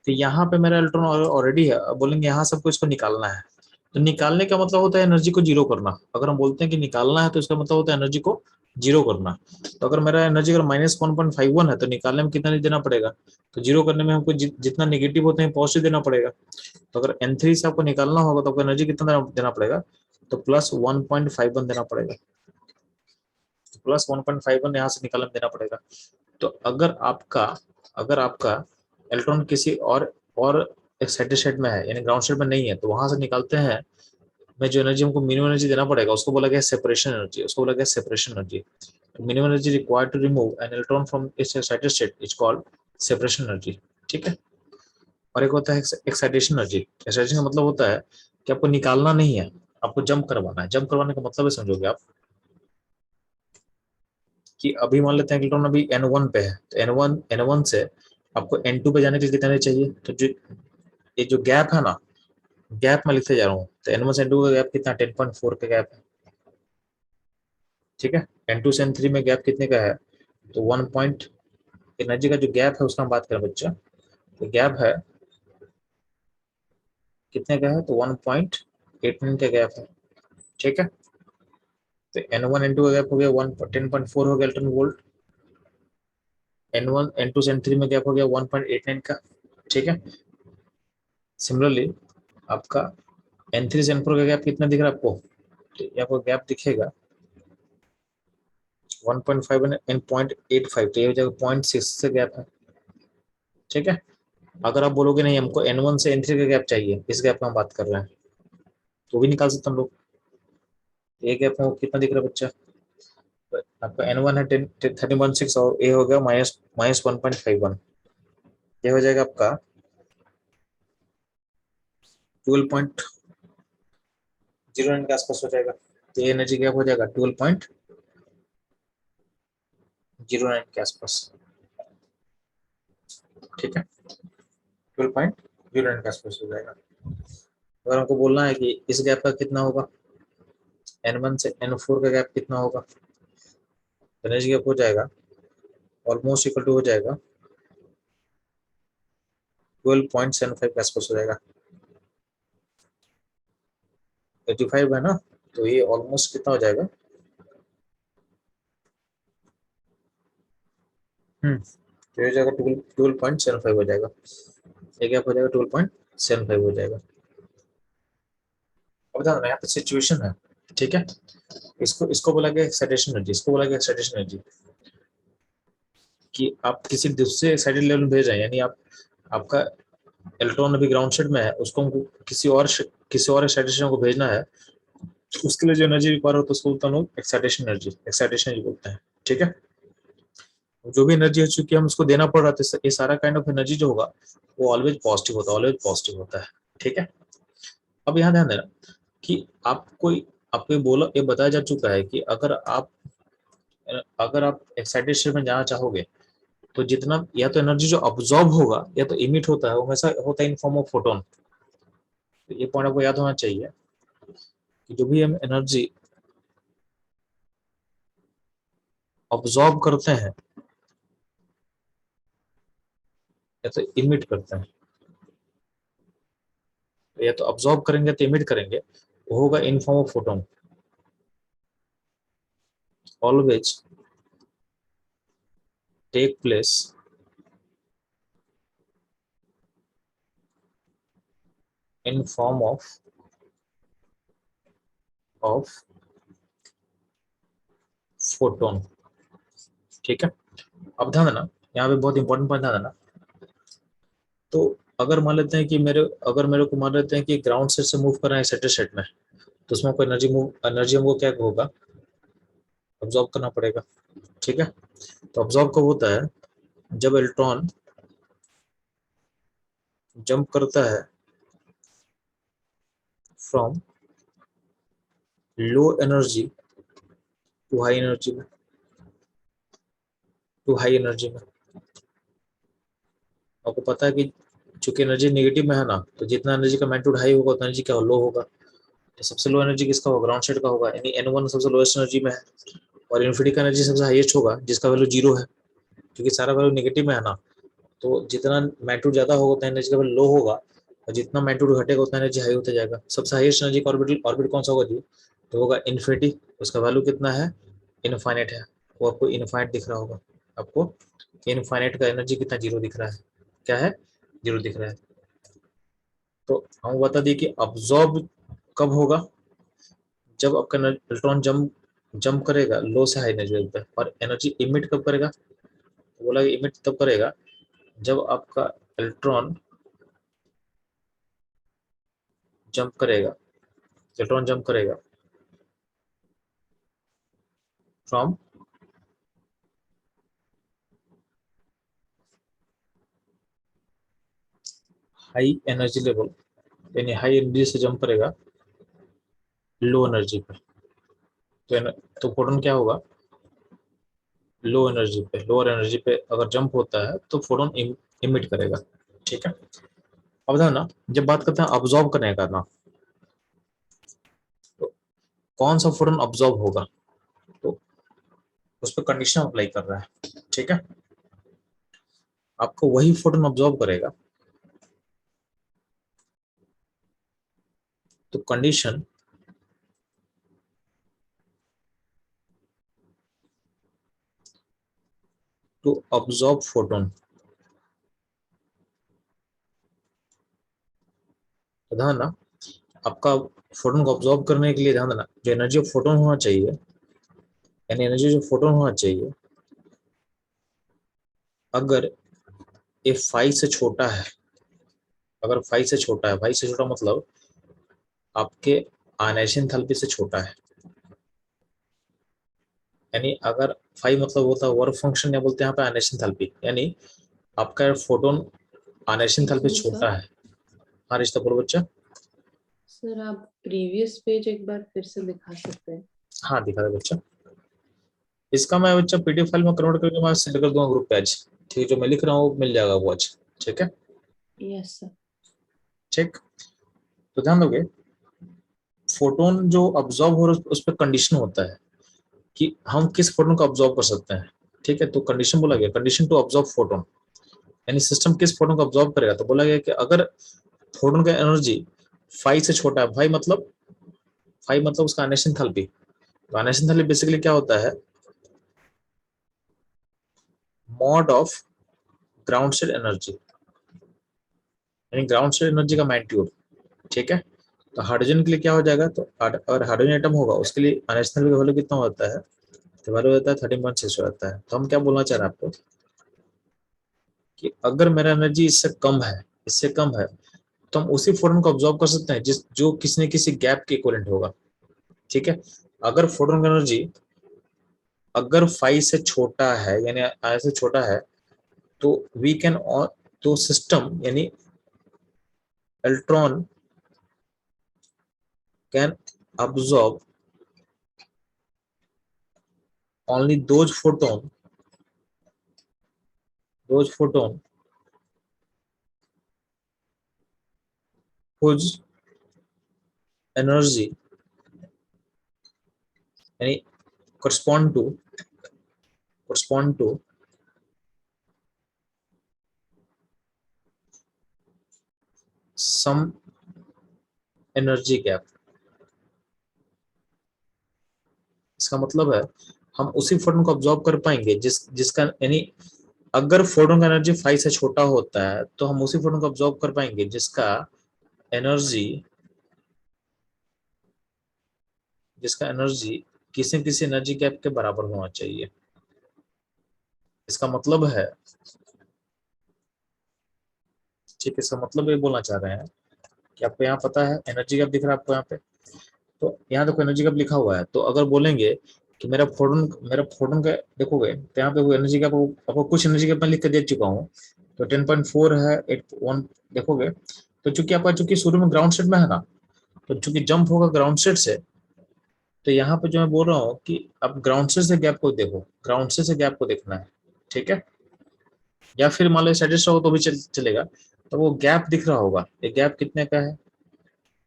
तो यहाँ पे मेरा इलेक्ट्रॉन ऑलरेडी है, अब बोलेंगे यहाँ सबको इसको निकालना है, तो निकालने का मतलब होता है एनर्जी को जीरो करना। अगर हम बोलते हैं कि निकालना है तो इसका मतलब होता है एनर्जी को जीरो करना। तो अगर मेरा एनर्जी अगर -1.51 है तो निकालने में कितना देना पड़ेगा, तो जीरो करने में हमको जितना नेगेटिव होते हैं पॉजिटिव देना पड़ेगा। तो अगर N3 से आपको निकालना होगा तो आपको एनर्जी कितना देना पड़ेगा, तो +1.51 देना पड़ेगा। +1.51 यहाँ से निकालने में देना पड़ेगा। तो अगर आपका इलेक्ट्रॉन किसी और एक्साइटेड स्टेट में है, यानी ग्राउंड स्टेट में नहीं है, तो वहां से निकालते हैं में जो एनर्जी हमको मिनिमम एनर्जी देना पड़ेगा उसको बोला गया सेपरेशन एनर्जी, उसको बोला गया सेपरेशन एनर्जी। तो minimum energy required to remove an electron from its excited state is called separation energy. ठीक है, और एक होता है एक्साइटेशन एनर्जी। एक्साइटेशन का मतलब होता है कि आपको निकालना नहीं है, आपको जंप करवाना है। जंप करवाने का मतलब है, समझोगे आप, कि अभी मान लेते हैं इलेक्ट्रॉन अभी N1 पे है, तो N1 से आपको N2 पे जाने के लिए कितने चाहिए, तो जो ये जो गैप है ना, गैप में लिखते जा रहा हूँ, तो N1 से N2 का गैप कितना, 10.4 का गैप है। ठीक है, N2 से N3 में गैप कितने का है, तो 1 पॉइंट, एनर्जी का जो गैप है उसका हम बात करें बच्चा, तो गैप है कितने का है, तो 1.89 का गैप है। ठीक है, तो N1 N2 का गैप हो गया 10.4 हो गया इलेक्ट्रॉन वोल्ट, N1 N2 से N3 में गैप हो गया 1.89 का। ठीक है, सिमिलरली आपका N3 से N4 का गैप कितना दिख रहा है आपको, तो ये आपको गैप दिखेगा 1.5 एंड 0.85, तो ये हो जाएगा 0.6 से गैप है। ठीक है, अगर आप बोलोगे नहीं हमको N1 से N3 का गैप चाहिए, इस गैप में हम बात कर रहे हैं, तो भी निकाल सकते हम लोग। ये गैप में कितना दिख रहा है बच्चा, तो आपका N1 है 13.6 और ये हो गया माइनस 1.51, ये हो जाएगा आपका 12.09 के आसपास हो जाएगा। तो ये एनर्जी गैप हो जाएगा 12.09 के आसपास। ठीक है, 12.09 के आसपास हो जाएगा। अगर हमको बोलना है कि इस गैप का कितना होगा, N1 से N4 का गैप कितना होगा, एनर्जी गैप हो जाएगा ऑलमोस्ट इक्वल टू हो जाएगा 12.75 के आसपास हो जाएगा। 85 है ना, तो ये ऑलमोस्ट कितना हो जाएगा, तो ये हो जाएगा 12.75 हो जाएगा। ये गैप हो जाएगा 12.75 हो जाएगा। अब ध्यान रखना, यहाँ पे सिचुएशन है। ठीक है, इसको इसको बोला गया एक्साइटेशन एनर्जी, इसको बोला गया एक्साइटेशन एनर्जी, कि आप किसी दूसरे एक्साइटेड लेवल में भेज रहे हैं, यानी आप आपका इलेक्ट्रॉन अभी ग्राउंड स्टेट में है, उसको हमको किसी और एक्साइटेशन को भेजना है, उसके लिए जो एनर्जी रिक्वायर होता है उसको बोलते हैं लोग एक्साइटेशन एनर्जी, एक्साइटेशन एनर्जी बोलते हैं। ठीक है, जो भी एनर्जी है चूंकि हम उसको देना पड़ रहा था, ये सारा काइंड ऑफ एनर्जी जो होगा वो ऑलवेज पॉजिटिव होता है, ऑलवेज पॉजिटिव होता है। ठीक है, अब यहाँ ध्यान देना कि आपको ये बताया जा चुका है कि अगर आप एक्साइटेड स्टेट में जाना चाहोगे तो जितना या तो एनर्जी जो अब्सॉर्ब होगा या तो इमिट होता है, वो हमेशा होता है इन फॉर्म ऑफ फोटोन। तो ये पॉइंट आपको याद होना चाहिए कि जो भी हम एनर्जी अब्सॉर्ब करते हैं या तो इमिट करते हैं, या तो अब्सॉर्ब करेंगे तो इमिट करेंगे, वो होगा in form of photon. Always take place in form of photon. ठीक है, अब ध्यान देना, यहाँ पे बहुत इंपॉर्टेंट पॉइंट ध्यान देना। तो अगर मान लेते हैं कि मेरे को मान लेते हैं कि ग्राउंड सेट से मूव कर रहे हैं सेटेड सेट में, तो उसमें कोई एनर्जी हमको क्या होगा, अब्सॉर्ब करना पड़ेगा। ठीक है, तो अब्सॉर्ब कब होता है, जब इलेक्ट्रॉन जंप करता है from low energy to high energy में, आपको पता है कि चूंकि एनर्जी नेगेटिव में है ना, तो जितना एनर्जी का मैग्नीट्यूड हाई होगा उतना एनर्जी क्या लो होगा। तो सबसे लो एनर्जी किसका होगा, ग्राउंड स्टेट का होगा, यानी N1 सबसे लोएस्ट एनर्जी में है, और इन्फिनिटी का एनर्जी सबसे हाईएस्ट होगा जिसका वैल्यू 0 है, क्योंकि सारा वैल्यू नेगेटिव में है ना। तो जितना मैग्नीट्यूड ज्यादा होगा उतना एनर्जी का वैल्यू लो होगा, और जितना मैग्नीट्यूड घटेगा उतना एनर्जी हाई होता जाएगा। सबसे हाईएस्ट एनर्जी का ऑर्बिट कौन सा होगा जी, तो होगा इन्फिनिटी। उसका वैल्यू कितना है, इनफाइनाइट है। वो आपको इनफाइनाइट दिख रहा होगा, आपको इनफाइनाइट का एनर्जी कितना, 0 दिख रहा है। क्या है, 0 दिख रहा है। तो हम बता दिए कि अब्सॉर्ब कब होगा, जब आपका इलेक्ट्रॉन जंप करेगा लो से हाई एनर्जी पे, और एनर्जी इमिट कब करेगा, तो बोला इमिट तब करेगा जब आपका इलेक्ट्रॉन जंप करेगा, फ्रॉम हाई एनर्जी लेवल, यानी हाई एनर्जी से जंप करेगा लो एनर्जी पे। तो फोटोन क्या होगा, लोअर एनर्जी पे अगर जंप होता है तो फोटोन इमिट करेगा। ठीक है, अब ध्यान ना, जब बात करते हैं अब्सॉर्ब करने का ना, तो कौन सा फोटोन अब्सॉर्ब होगा, तो उस पर कंडीशन अप्लाई कर रहा है। ठीक है, आपको वही फोटोन अब्सॉर्ब करेगा, तो कंडीशन टू अब्सॉर्ब फोटोन, ध्यान ना, आपका फोटोन को अब्सॉर्ब करने के लिए ध्यान देना, जो एनर्जी ऑफ फोटोन होना चाहिए, यानी एनर्जी जो फोटोन होना चाहिए, अगर ये 5 से छोटा है, अगर 5 से छोटा है, 5 से छोटा मतलब आपके आयनाइजेशन एंथैल्पी से छोटा है, यानी अगर 5 मतलब होता है वर्क फंक्शन, या बोलते हैं यहाँ पे आयनाइजेशन एंथैल्पी, यानी आपका photon ionization enthalpy hello sir. छोटा है। हाँ रिश्ता बोलो बच्चा। सर आप प्रीवियस पेज एक बार फिर से दिखा सकते हैं? हाँ दिखा दे बच्चा, इसका मैं बच्चा पीडीएफ फाइल में कन्वर्ट करके मैं सेंड कर दूंगा ग्रुप पे आज। ठीक है, जो मैं लिख रहा हूँ वो मिल जाएगा वो आज। ठीक है, यस सर। ठीक, तो ध्यान दोगे, फोटोन जो अब्सॉर्ब हो रहा है उस पर कंडीशन होता है कि हम किस फोटोन को अब्सॉर्ब कर सकते हैं। ठीक है, तो कंडीशन बोला गया, कंडीशन टू अब्सॉर्ब फोटोन, यानी सिस्टम किस फोटोन को अब्सॉर्ब करेगा, तो बोला गया कि अगर फोटोन का एनर्जी 5 से छोटा है, 5 मतलब उसका आयनेशन एंथैल्पी, तो आयनेशन एंथैल्पी बेसिकली क्या होता है, mod of ground state energy, यानी ग्राउंड स्टेट एनर्जी का मैग्नीट्यूड। ठीक है, तो हाइड्रोजन के लिए क्या हो जाएगा, तो अगर हाइड्रोजन एटम होगा उसके लिए आयनेशन एंथैल्पी का वैल्यू कितना होता है, तो वैल्यू होता है 13.6 होता है। तो हम क्या बोलना चाह रहे हैं आपको कि अगर मेरा एनर्जी इससे कम है, तो हम उसी फोटोन को ऑब्जॉर्व कर सकते हैं जिस जो किसी न किसी गैप के इक्विवेलेंट होगा। ठीक है, अगर फोटोन का एनर्जी अगर 5 से छोटा है, यानी आई से छोटा है, तो वी कैन, तो सिस्टम यानी electron can absorb only those photon whose energy any correspond to some energy gap। इसका मतलब है हम उसी फोटोन को ऑब्जॉर्व कर पाएंगे जिसका यानी अगर फोटोन का एनर्जी 5 से छोटा होता है तो हम उसी फोटोन को ऑब्जॉर्व कर पाएंगे एनर्जी जिसका एनर्जी किसी न किसी एनर्जी गैप के बराबर होना चाहिए। इसका मतलब है, ठीक है, इसका मतलब ये बोलना चाह रहे हैं कि आपको यहाँ पता है एनर्जी गैप दिख रहा है आपको यहाँ पे, तो यहाँ देखो एनर्जी गैप लिखा हुआ है, तो अगर बोलेंगे कि मेरा फोटोन का देखोगे तो यहाँ पे वो एनर्जी गैप आपको कुछ एनर्जी गैप मैं लिख के दे चुका हूँ, तो 10.4 है 8.1 देखोगे। तो चूंकि शुरू में ग्राउंड स्टेट में है ना, तो चूंकि जंप होगा ग्राउंड स्टेट से, तो यहाँ पे जो मैं बोल रहा हूँ कि अब ग्राउंड स्टेट से गैप को देखो, ग्राउंड स्टेट से गैप को देखना है, ठीक है। या फिर मान लो स्टैटिस्ट हो तो भी चलेगा। तो वो गैप दिख रहा होगा, ये गैप कितने का है,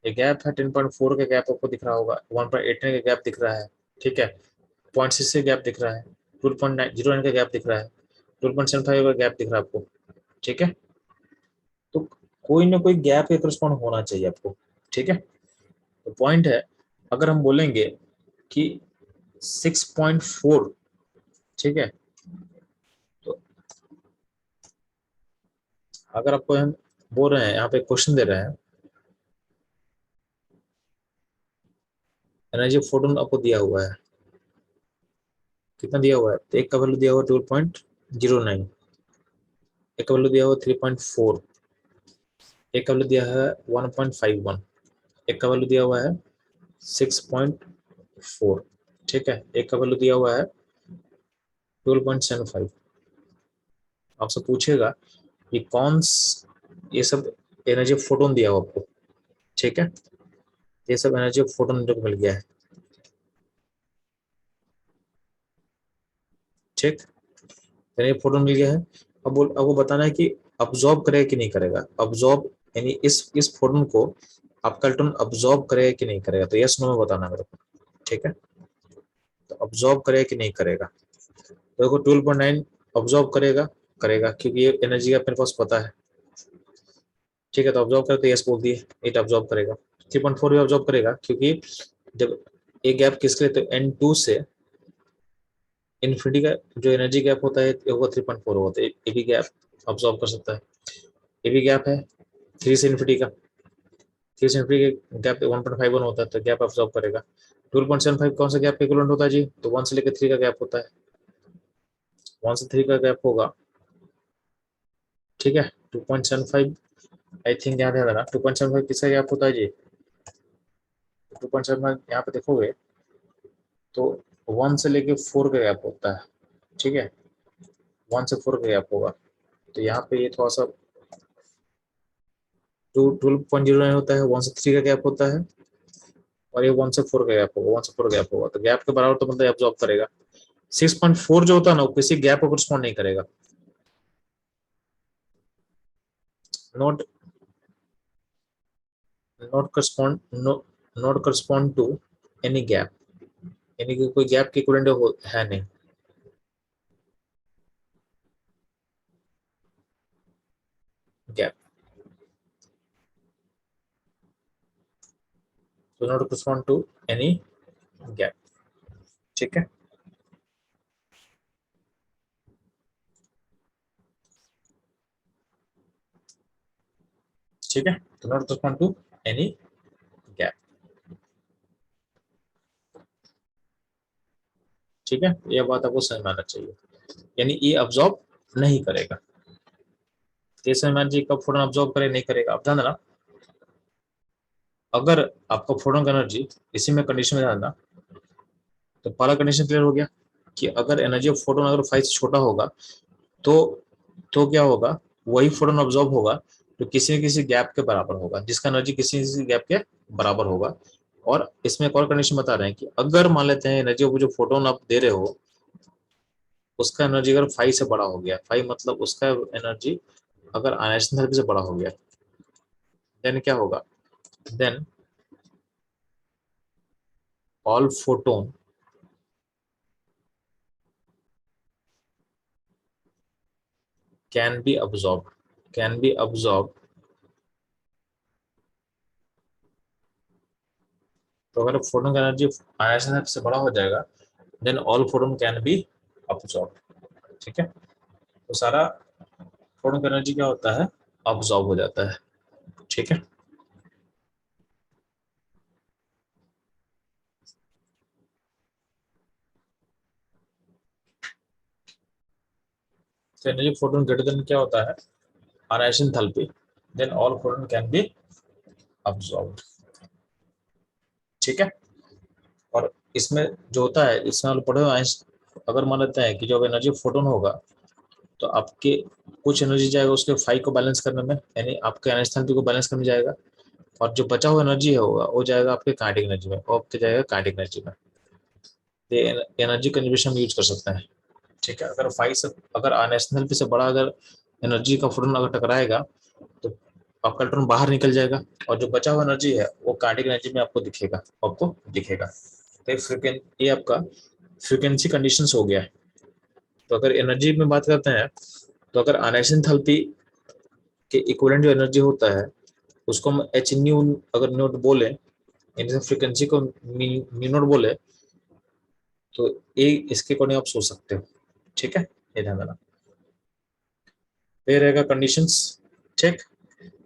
ये गैप है 10.4 का गैप आपको दिख रहा होगा, 1.89 का गैप दिख रहा है, ठीक है, 0.6 का गैप दिख रहा है, 2.09 का गैप दिख रहा है, 12.75 का गैप दिख रहा है आपको, ठीक है। तो कोई ना कोई गैप के करस्पॉन्ड होना चाहिए आपको, ठीक है। तो पॉइंट है, अगर हम बोलेंगे कि 6.4, ठीक है, तो अगर आपको हम बोल रहे हैं यहाँ पे क्वेश्चन दे रहे हैं एनर्जी फोटोन आपको दिया हुआ है, कितना दिया हुआ है, तो एक का वैल्यू दिया हुआ 12.09, एक का वैल्यू दिया हुआ 3.4, एक का वैल्यू दिया है 1.51, एक का वैल्यू दिया हुआ है 6.4, ठीक है, एक का वैल्यू दिया हुआ है 12.75। आपसे पूछेगा कि ये सब एनर्जी फोटोन दिया हुआ आपको, ठीक है, ये सब एनर्जी फोटोन जो मिल गया है, ठीक, यानी ये फोटोन मिल गया है। अब वो बताना है कि अब्जॉर्ब करेगा कि नहीं करेगा, अब्जॉर्ब यानी इस फोटोन को आपका इलेक्ट्रॉन अब्जॉर्ब करेगा कि नहीं करेगा, तो यस नो में बताना है मेरे को, ठीक है। तो अब्जॉर्ब करेगा कि नहीं करेगा, तो देखो 12.9 अब्जॉर्ब करेगा, करेगा क्योंकि ये एनर्जी का अपने पास पता है, ठीक है, तो अब्जॉर्ब करे तो यस बोल दिए, 8 अब्जॉर्ब करेगा, 3.4 भी अब्जॉर्ब करेगा क्योंकि जब एक गैप किसके लिए, तो N2 से इन्फिनिटी का जो एनर्जी गैप होता है वो 3.4 होता है, ये भी गैप अब्जॉर्ब कर सकता है, ये भी गैप है 3 से इन्फिनिटी का, 3 से इन्फिनिटी का गैप 1.51 होता है, तो गैप अब्जॉर्ब करेगा। 12.75 कौन सा गैप के इक्विवेलेंट होता है जी, तो 1 से लेकर 3 का गैप होता है, 1 से 3 का गैप होगा, ठीक है। 2.75 आई थिंक याद है जरा, 2.75 किसका गैप होता है जी, 2.75 यहाँ पे देखोगे तो 1 से लेके 4 का गैप होता है, ठीक है, 1 से 4 का गैप होगा, तो यहाँ पे ये थोड़ा सा 12.09 होता है, 1 से 3 का गैप होता है, और ये 1 से 4 का गैप होगा, 1 से 4 का गैप होगा, तो गैप के बराबर तो मतलब एब्जॉर्ब करेगा। 6.4 जो होता है ना वो किसी गैप को करस्पॉन्ड नहीं करेगा, not not correspond not correspond to any gap, यानी कि कोई गैप के इक्विवेलेंट है नहीं, गैप तो not correspond to any gap, ठीक है। ठीक है, तो not correspond to any gap, ठीक है, यह बात आपको समझ में आना चाहिए, यानी ये अब्जॉर्ब नहीं करेगा, जैसे मान जी कब फोटोन अब्जॉर्ब करे नहीं करेगा, अब ध्यान देना, अगर आपका फोटोन का एनर्जी इसी में कंडीशन में ध्यान देना, तो पहला कंडीशन क्लियर हो गया कि अगर एनर्जी ऑफ फोटोन अगर 5 से छोटा होगा तो क्या होगा, वही फोटोन अब्जॉर्ब होगा तो किसी न किसी गैप के बराबर होगा, जिसका एनर्जी किसी न किसी गैप के बराबर होगा, और इसमें एक और कंडीशन बता रहे हैं कि अगर मान लेते हैं एनर्जी वो जो फोटोन आप दे रहे हो उसका एनर्जी अगर 5 से बड़ा हो गया, 5 मतलब उसका एनर्जी अगर आयनाइजेशन थेरेपी से बड़ा हो गया, देन क्या होगा, then all photon can be absorb, can be absorb. तो अगर फोटोन का एनर्जी आयनाइजेशन थेरेपी से बड़ा हो जाएगा, then all photon can be absorb. ठीक है, तो सारा फोटोन का एनर्जी क्या होता है, अब्सॉर्ब हो जाता है। ठीक है, तो एनर्जी फोटोन ग्रेटर देन क्या होता है, ionization therapy, then all photon can be absorbed. ठीक है, और इसमें जो होता है, इसमें आप पढ़े हो, अगर मान लेते हैं कि जो एनर्जी फोटोन होगा तो आपके कुछ एनर्जी जाएगा उसके 5 को बैलेंस करने में, यानी आपके एनर्जी को बैलेंस करने जाएगा, और जो बचा हुआ एनर्जी होगा वो जाएगा आपके काइनेटिक एनर्जी में, वो आपके जाएगा काइनेटिक एनर्जी में। ये एनर्जी कंजर्वेशन यूज कर सकते हैं। ठीक है, अगर 5 से अगर नेशनल पे से बड़ा अगर एनर्जी का फोटोन अगर टकराएगा तो आपका इलेक्ट्रॉन बाहर निकल जाएगा, और जो बचा हुआ एनर्जी है वो काइनेटिक एनर्जी में आपको दिखेगा। तो ये आपका फ्रीक्वेंसी कंडीशंस हो गया है। तो अगर एनर्जी में बात करते हैं, तो अगर आयनाइजेशन थेरेपी के इक्विवेलेंट जो एनर्जी होता है उसको हम एच न्यू अगर नोट बोले, यानी फ्रीक्वेंसी को न्यू नोट बोले, तो ये इसके अकॉर्डिंग आप सोच सकते हो। ठीक है, ये ध्यान देना, ये रहेगा कंडीशंस। ठीक,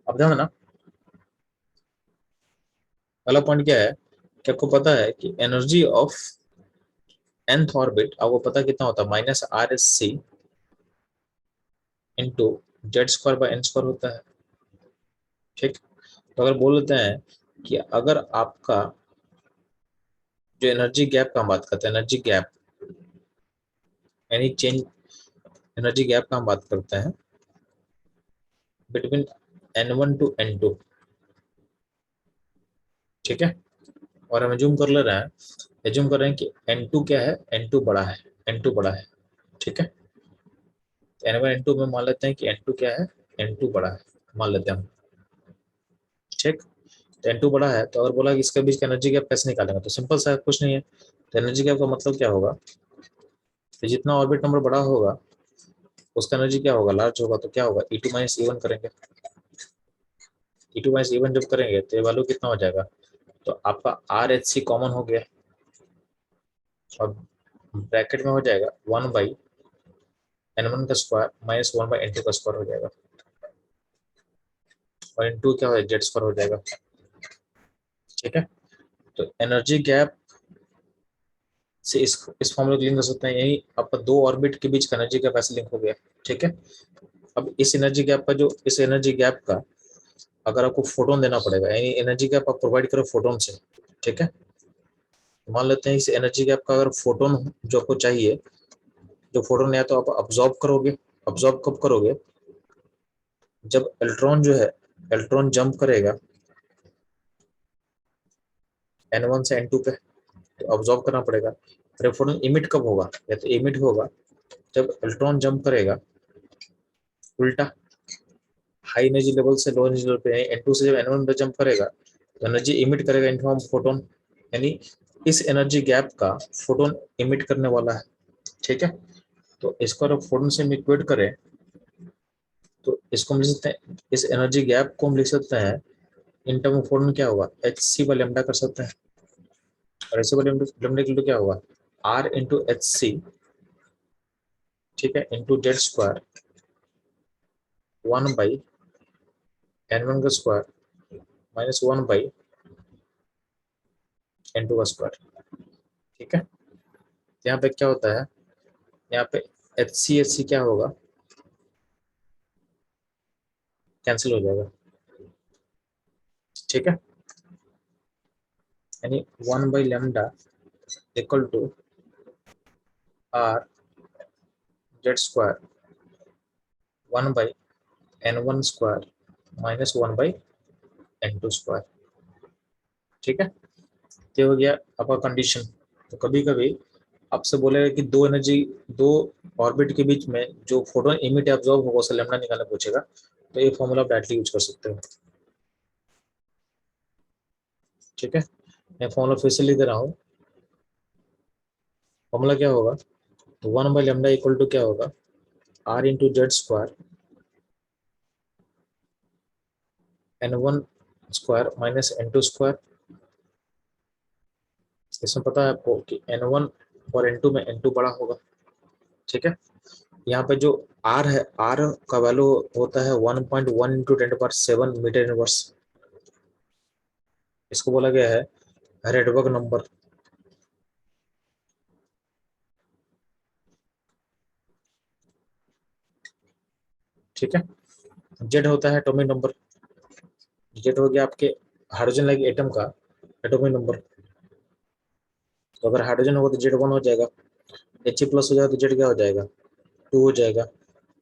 अब ध्यान देना, अगला पॉइंट क्या है कि आपको पता है कि एनर्जी ऑफ nth ऑर्बिट आपको पता कितना होता है, -RSC इंटू Z²/n² होता है। ठीक, तो अगर बोल लेते हैं कि अगर आपका जो एनर्जी गैप का हम बात करते हैं, एनर्जी गैप यानी चेंज, एनर्जी गैप का हम बात करते हैं बिटवीन n1 टू n2। ठीक है, और हम एज्यूम कर ले रहे हैं, एज्यूम कर रहे हैं कि n2 क्या है, n2 बड़ा है, n2 बड़ा है। ठीक है, तो n1 n2 में मान लेते हैं कि n2 क्या है, n2 बड़ा है, मान लेते हैं हम। ठीक, तो n2 बड़ा है, तो अगर बोला कि इसके बीच का एनर्जी गैप कैसे निकालेंगे, तो सिंपल सा कुछ नहीं है, तो एनर्जी गैप का मतलब क्या होगा कि जितना ऑर्बिट नंबर बड़ा होगा उसका एनर्जी क्या होगा, लार्ज होगा, तो क्या होगा, E2 - E1 करेंगे। E2 - E1 जब करेंगे तो ये वैल्यू कितना हो जाएगा, तो आपका RHC कॉमन हो गया, और ब्रैकेट में हो जाएगा 1/n1² - 1/n2² हो जाएगा, और इन टू क्या हो जाएगा, Z² हो जाएगा। ठीक है, तो एनर्जी गैप से इस फॉर्मूले को लिंक कर सकते हैं, यही आपका दो ऑर्बिट के बीच का एनर्जी गैप ऐसे लिंक हो गया। ठीक है, अब इस एनर्जी गैप का अगर आपको फोटोन देना पड़ेगा, यानी एनर्जी गैप आप प्रोवाइड करो फोटोन से। ठीक है, मान लेते हैं इस एनर्जी गैप का अगर फोटोन जो आपको चाहिए, जो फोटोन या तो आप अब्जॉर्ब कब करोगे, जब इलेक्ट्रॉन जो है, इलेक्ट्रॉन जंप करेगा n1 से n2 पे, तो ऑब्जॉर्व करना पड़ेगा। अरे फोटोन इमिट कब होगा, या तो इमिट होगा जब इलेक्ट्रॉन जंप करेगा उल्टा, हाई एनर्जी लेवल से लो एनर्जी लेवल पे, n2 से जब n1 पे जंप करेगा तो एनर्जी इमिट करेगा इन फॉर्म फोटोन, यानी इस एनर्जी गैप का फोटोन इमिट करने वाला है। ठीक है, तो इसको अगर फोटोन से हम इक्वेट करें तो इसको हम लिख सकते हैं, इस एनर्जी गैप को हम लिख सकते हैं इन टर्म ऑफ फोटोन क्या होगा, hc/λ कर सकते हैं, और hc/λ क्या होगा, r इंटू hc, ठीक है, इंटू Z², 1/n1² - 1/n2²। ठीक है, यहाँ पे क्या होता है, यहाँ पे HC क्या होगा, कैंसिल हो जाएगा। ठीक है, यानी 1/λ equal to R/Z², 1/n1² - 1/n2²। ठीक है, ये हो गया आपका कंडीशन। तो कभी कभी आपसे बोलेगा कि दो एनर्जी, दो ऑर्बिट के बीच में जो फोटोन इमिट या अब्जॉर्ब होगा उसे लेमडा निकालना पूछेगा, तो ये फॉर्मूला आप डायरेक्टली यूज कर सकते हो। ठीक है, मैं फॉर्मूला फिर से लिख दे रहा हूँ। फॉर्मूला क्या होगा, तो 1/λ इक्वल टू क्या होगा, r into Z square n1 square minus n2 square. इसमें पता है आपको कि n1 और n2 में n2 बड़ा होगा। ठीक है, यहाँ पे जो r है, r का वैल्यू होता है 1.1 इंटू 10⁷ मीटर इनवर्स। इसको बोला गया है रेडबर्ग नंबर। ठीक है, जेड होता है एटॉमिक नंबर। जेड हो गया आपके हाइड्रोजन लाइक एटम का एटॉमिक नंबर। तो अगर हाइड्रोजन होगा तो जेड 1 हो जाएगा, He प्लस हो जाएगा तो जेड क्या हो जाएगा, 2 हो जाएगा,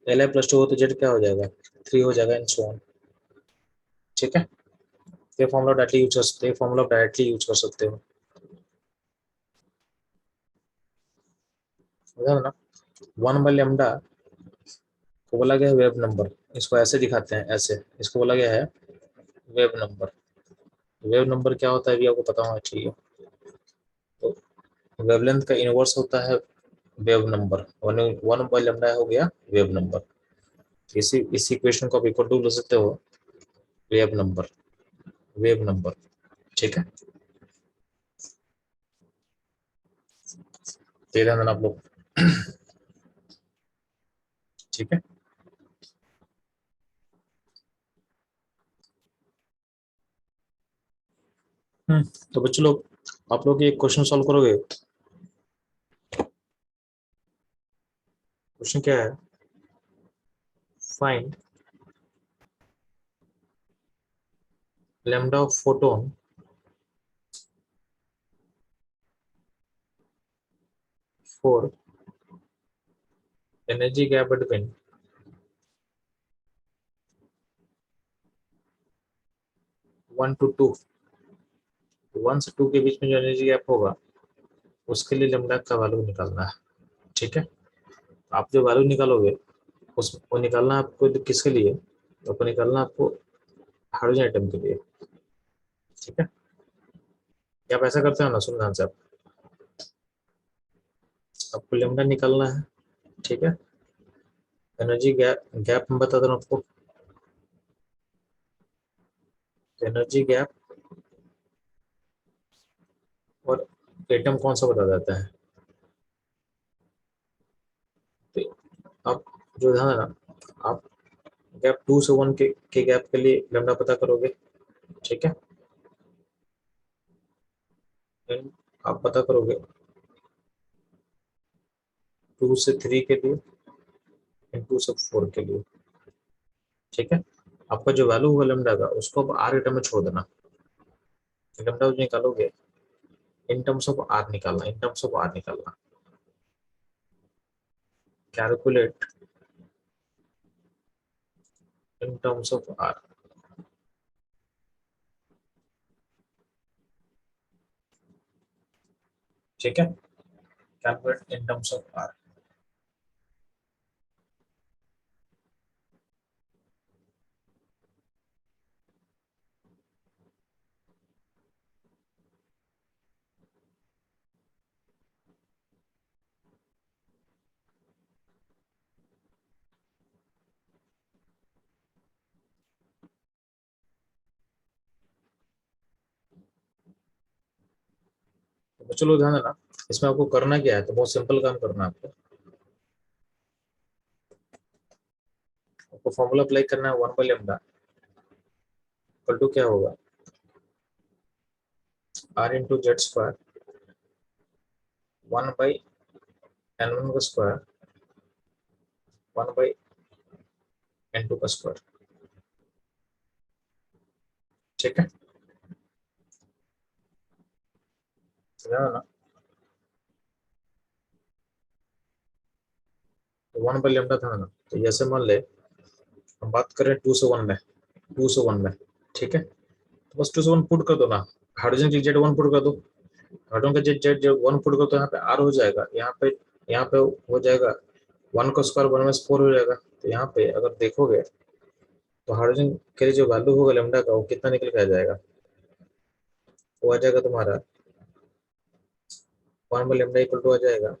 Li प्लस 2 हो तो जेड क्या हो जाएगा, 3 हो जाएगा, एंड सो ऑन। ठीक है, ये फॉर्मूला डायरेक्टली यूज कर सकते हैं, फॉर्मूला डायरेक्टली यूज कर सकते हो, समझा ना। 1/λ को बोला गया है वेव नंबर। इसको ऐसे दिखाते हैं, ऐसे, इसको बोला गया है वेव नंबर। वेव नंबर क्या होता है भी आपको पता होना चाहिए। तो वेवलेंथ का इनवर्स होता है वेव नंबर, 1/λ हो गया वेव नंबर। इसी इक्वेशन को आप इक्वल टू ले सकते हो वेव नंबर, वेव नंबर। ठीक है, दे देना आप लोग। ठीक है, तो बच्चों लोग, आप लोग ये क्वेश्चन सॉल्व करोगे। क्वेश्चन क्या है, find lambda of photon for energy gap between 1 to 2। 1 से 2 के बीच में जो एनर्जी गैप होगा उसके लिए लैम्डा का वैल्यू निकालना है। ठीक है, आप जो वैल्यू निकालोगे उस वो निकालना आपको किसके लिए, तो आपको निकालना आपको हाइड्रोजन एटम के लिए। ठीक है, क्या आप ऐसा करते हो ना, सुन ध्यान से, आपको लैम्डा निकालना है। ठीक है, एनर्जी गैप गैप में बता दूं आपको, एनर्जी गैप और एटम कौन सा बता देता है। तो आप जो ध्यान है ना, आप गैप 2 से 1 के गैप के लिए लैम्डा पता करोगे। ठीक है, Then आप पता करोगे 2 से 3 के लिए एंड 2 से 4 के लिए। ठीक है, आपका जो वैल्यू होगा लैम्डा का उसको आप आर एटम में छोड़ देना। लैम्डा निकालोगे इन टर्म्स ऑफ आर निकालना, इन टर्म्स ऑफ आर निकालना। Calculate in terms of R. ठीक है, calculate in terms of R. तो चलो ध्यान देना, इसमें आपको करना क्या है, तो बहुत सिंपल काम करना है आपको। आपको फॉर्मूला अप्लाई करना है, 1/λ इक्वल टू क्या होगा, are into Z square 1/n1 का स्क्वायर 1/n2 का स्क्वायर। ठीक है, समझा ना। तो 1/λ था ना, तो जैसे मान ले हम बात करें 2 से 1 में, 2 से 1 में। ठीक है, तो बस 2 से 1 पुट कर दो ना, हाइड्रोजन की जेड 1 पुट कर दो, हाइड्रोजन का जेड जेड जब 1 पुट करो तो यहाँ पे आर हो जाएगा, यहाँ पे हो जाएगा 1 का स्क्वायर 1/4 हो जाएगा। तो यहाँ पे अगर देखोगे तो हाइड्रोजन के लिए जो वैल्यू होगा लेमडा का, वो कितना निकल के आ जाएगा, वो आ जाएगा तुम्हारा 1/λ इक्वल टू आ जाएगा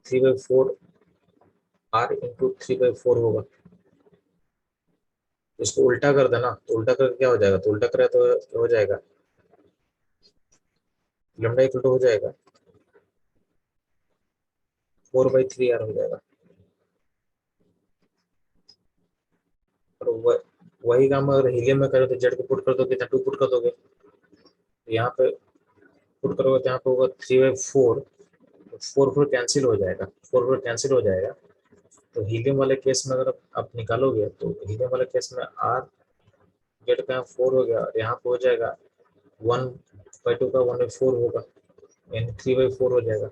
3/4 आर इंटू 3/4 होगा। इसको उल्टा कर देना, तो उल्टा करके क्या हो जाएगा, तो उल्टा करे तो हो जाएगा लेमडा इक्वल टू हो जाएगा 4/3 आर हो जाएगा। और वही काम अगर हीलियम में करो तो जेड को पुट कर दोगे, 2 पुट कर दोगे, तो यहाँ पे पुट करोगे तो यहाँ पे होगा 3/4, 4 कैंसिल हो जाएगा, 4 कैंसिल हो जाएगा। तो हीलियम वाले केस में अगर आप निकालोगे तो हीलियम वाले केस में आर जेड का 4 हो गया, और यहाँ पे हो जाएगा 1/2 का 1/4 होगा, यानी 3/4 हो जाएगा।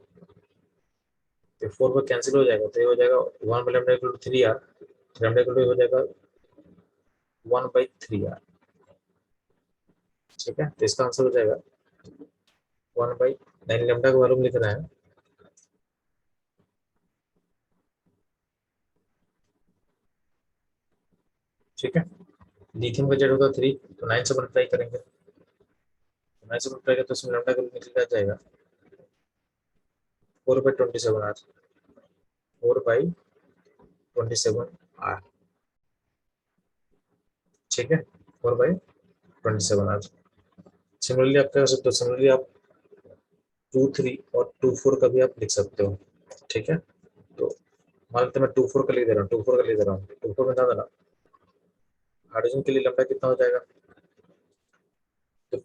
तो 4 पर कैंसिल हो जाएगा, तो ये हो जाएगा 1/λ equal to 3r, lambda equal to हो जाएगा 1/3r। ठीक है, तो इसका आंसर हो जाएगा 1/9। लैम्डा का वैल्यू लिख रहे हैं, ठीक है। लिथियम का जेड होगा 3, तो 9 से मल्टीप्लाई करेंगे, 9 से मल्टीप्लाई करें तो उसमें लैम्डा का निकल जाएगा 4/27r, 4/27r। ठीक है, 4/27r। सिमिलरली आप क्या कर सकते हो, सिमिलरली आप 2 3 और 2 4 का भी आप लिख सकते हो। ठीक है, तो मान लेते मैं 2 4 का लिख दे रहा हूँ, 2 4 का लिख दे रहा हूँ, 2 4 में क्या देना, हाइड्रोजन के लिए लैम्डा कितना हो जाएगा, तो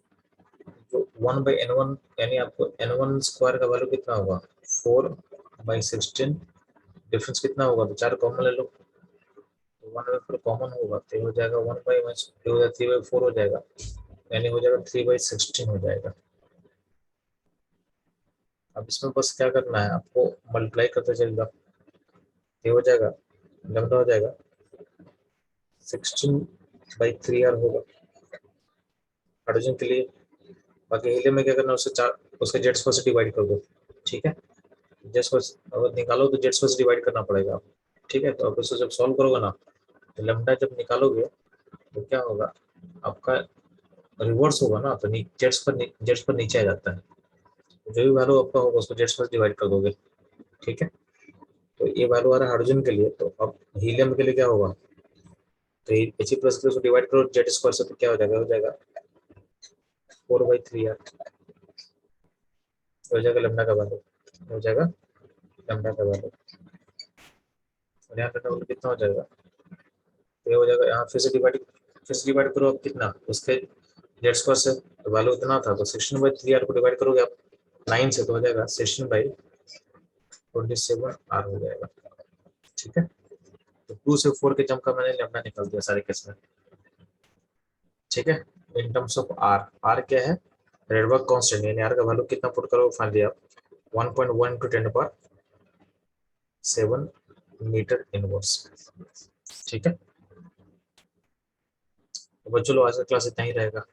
1/n1, यानी आपको n1 स्क्वायर का वैल्यू कितना होगा 4/16, डिफरेंस कितना होगा, तो 4 कॉमन ले लो, तो 1/4 कॉमन होगा, तो हो जाएगा 3/4 हो जाएगा, यानी हो जाएगा 3/16 हो जाएगा। अब इसमें बस क्या करना है, आपको मल्टीप्लाई करते चलेगा, ये हो जाएगा लैम्डा हो जाएगा 16/3r होगा हाइड्रोजन के लिए। बाकी हीलियम में क्या करना है, उससे 4 उसके जेड स्क्वायर से डिवाइड कर दो। ठीक है, जेड स्क्वायर अगर निकालो तो जेड स्क्वायर से डिवाइड करना पड़ेगा। ठीक है, तो अब इसको जब सॉल्व करोगे ना, तो लैम्डा जब निकालोगे तो क्या होगा, आपका रिवर्स होगा ना, तो जेड पर नीचे आ जाता है, जो भी वैल्यू आपका होगा उसको जेड स्क्वायर डिवाइड कर दोगे। ठीक है, तो ये वैल्यू आ रहा है हाइड्रोजन के लिए, तो अब हीलियम के लिए क्या होगा, तो एच प्लस के उसको डिवाइड करो जेड स्क्वायर से, तो क्या हो जाएगा 4/3r हो जाएगा लैम्डा का वैल्यू, हो जाएगा लैम्डा का वैल्यू, और यहाँ का वैल्यू कितना हो जाएगा, तो ये हो जाएगा, यहाँ फिर से डिवाइड करो, अब कितना उसके जेड स्क्वायर से, तो वैल्यू इतना था, तो 16/3r को डिवाइड करोगे आप 9 से, तो हो जाएगा 16/27r हो जाएगा। ठीक है, तो 2 से 4 के जम का मैंने लैम्डा निकाल दिया सारे केस में। ठीक है, in terms of R, R क्या है, रेडबर्ग कांस्टेंट, यानी आर का वैल्यू कितना पुट करो फाइंड दिया 1.1 × 10⁷ मीटर इनवर्स। ठीक है, तो चलो आज का क्लास इतना ही रहेगा।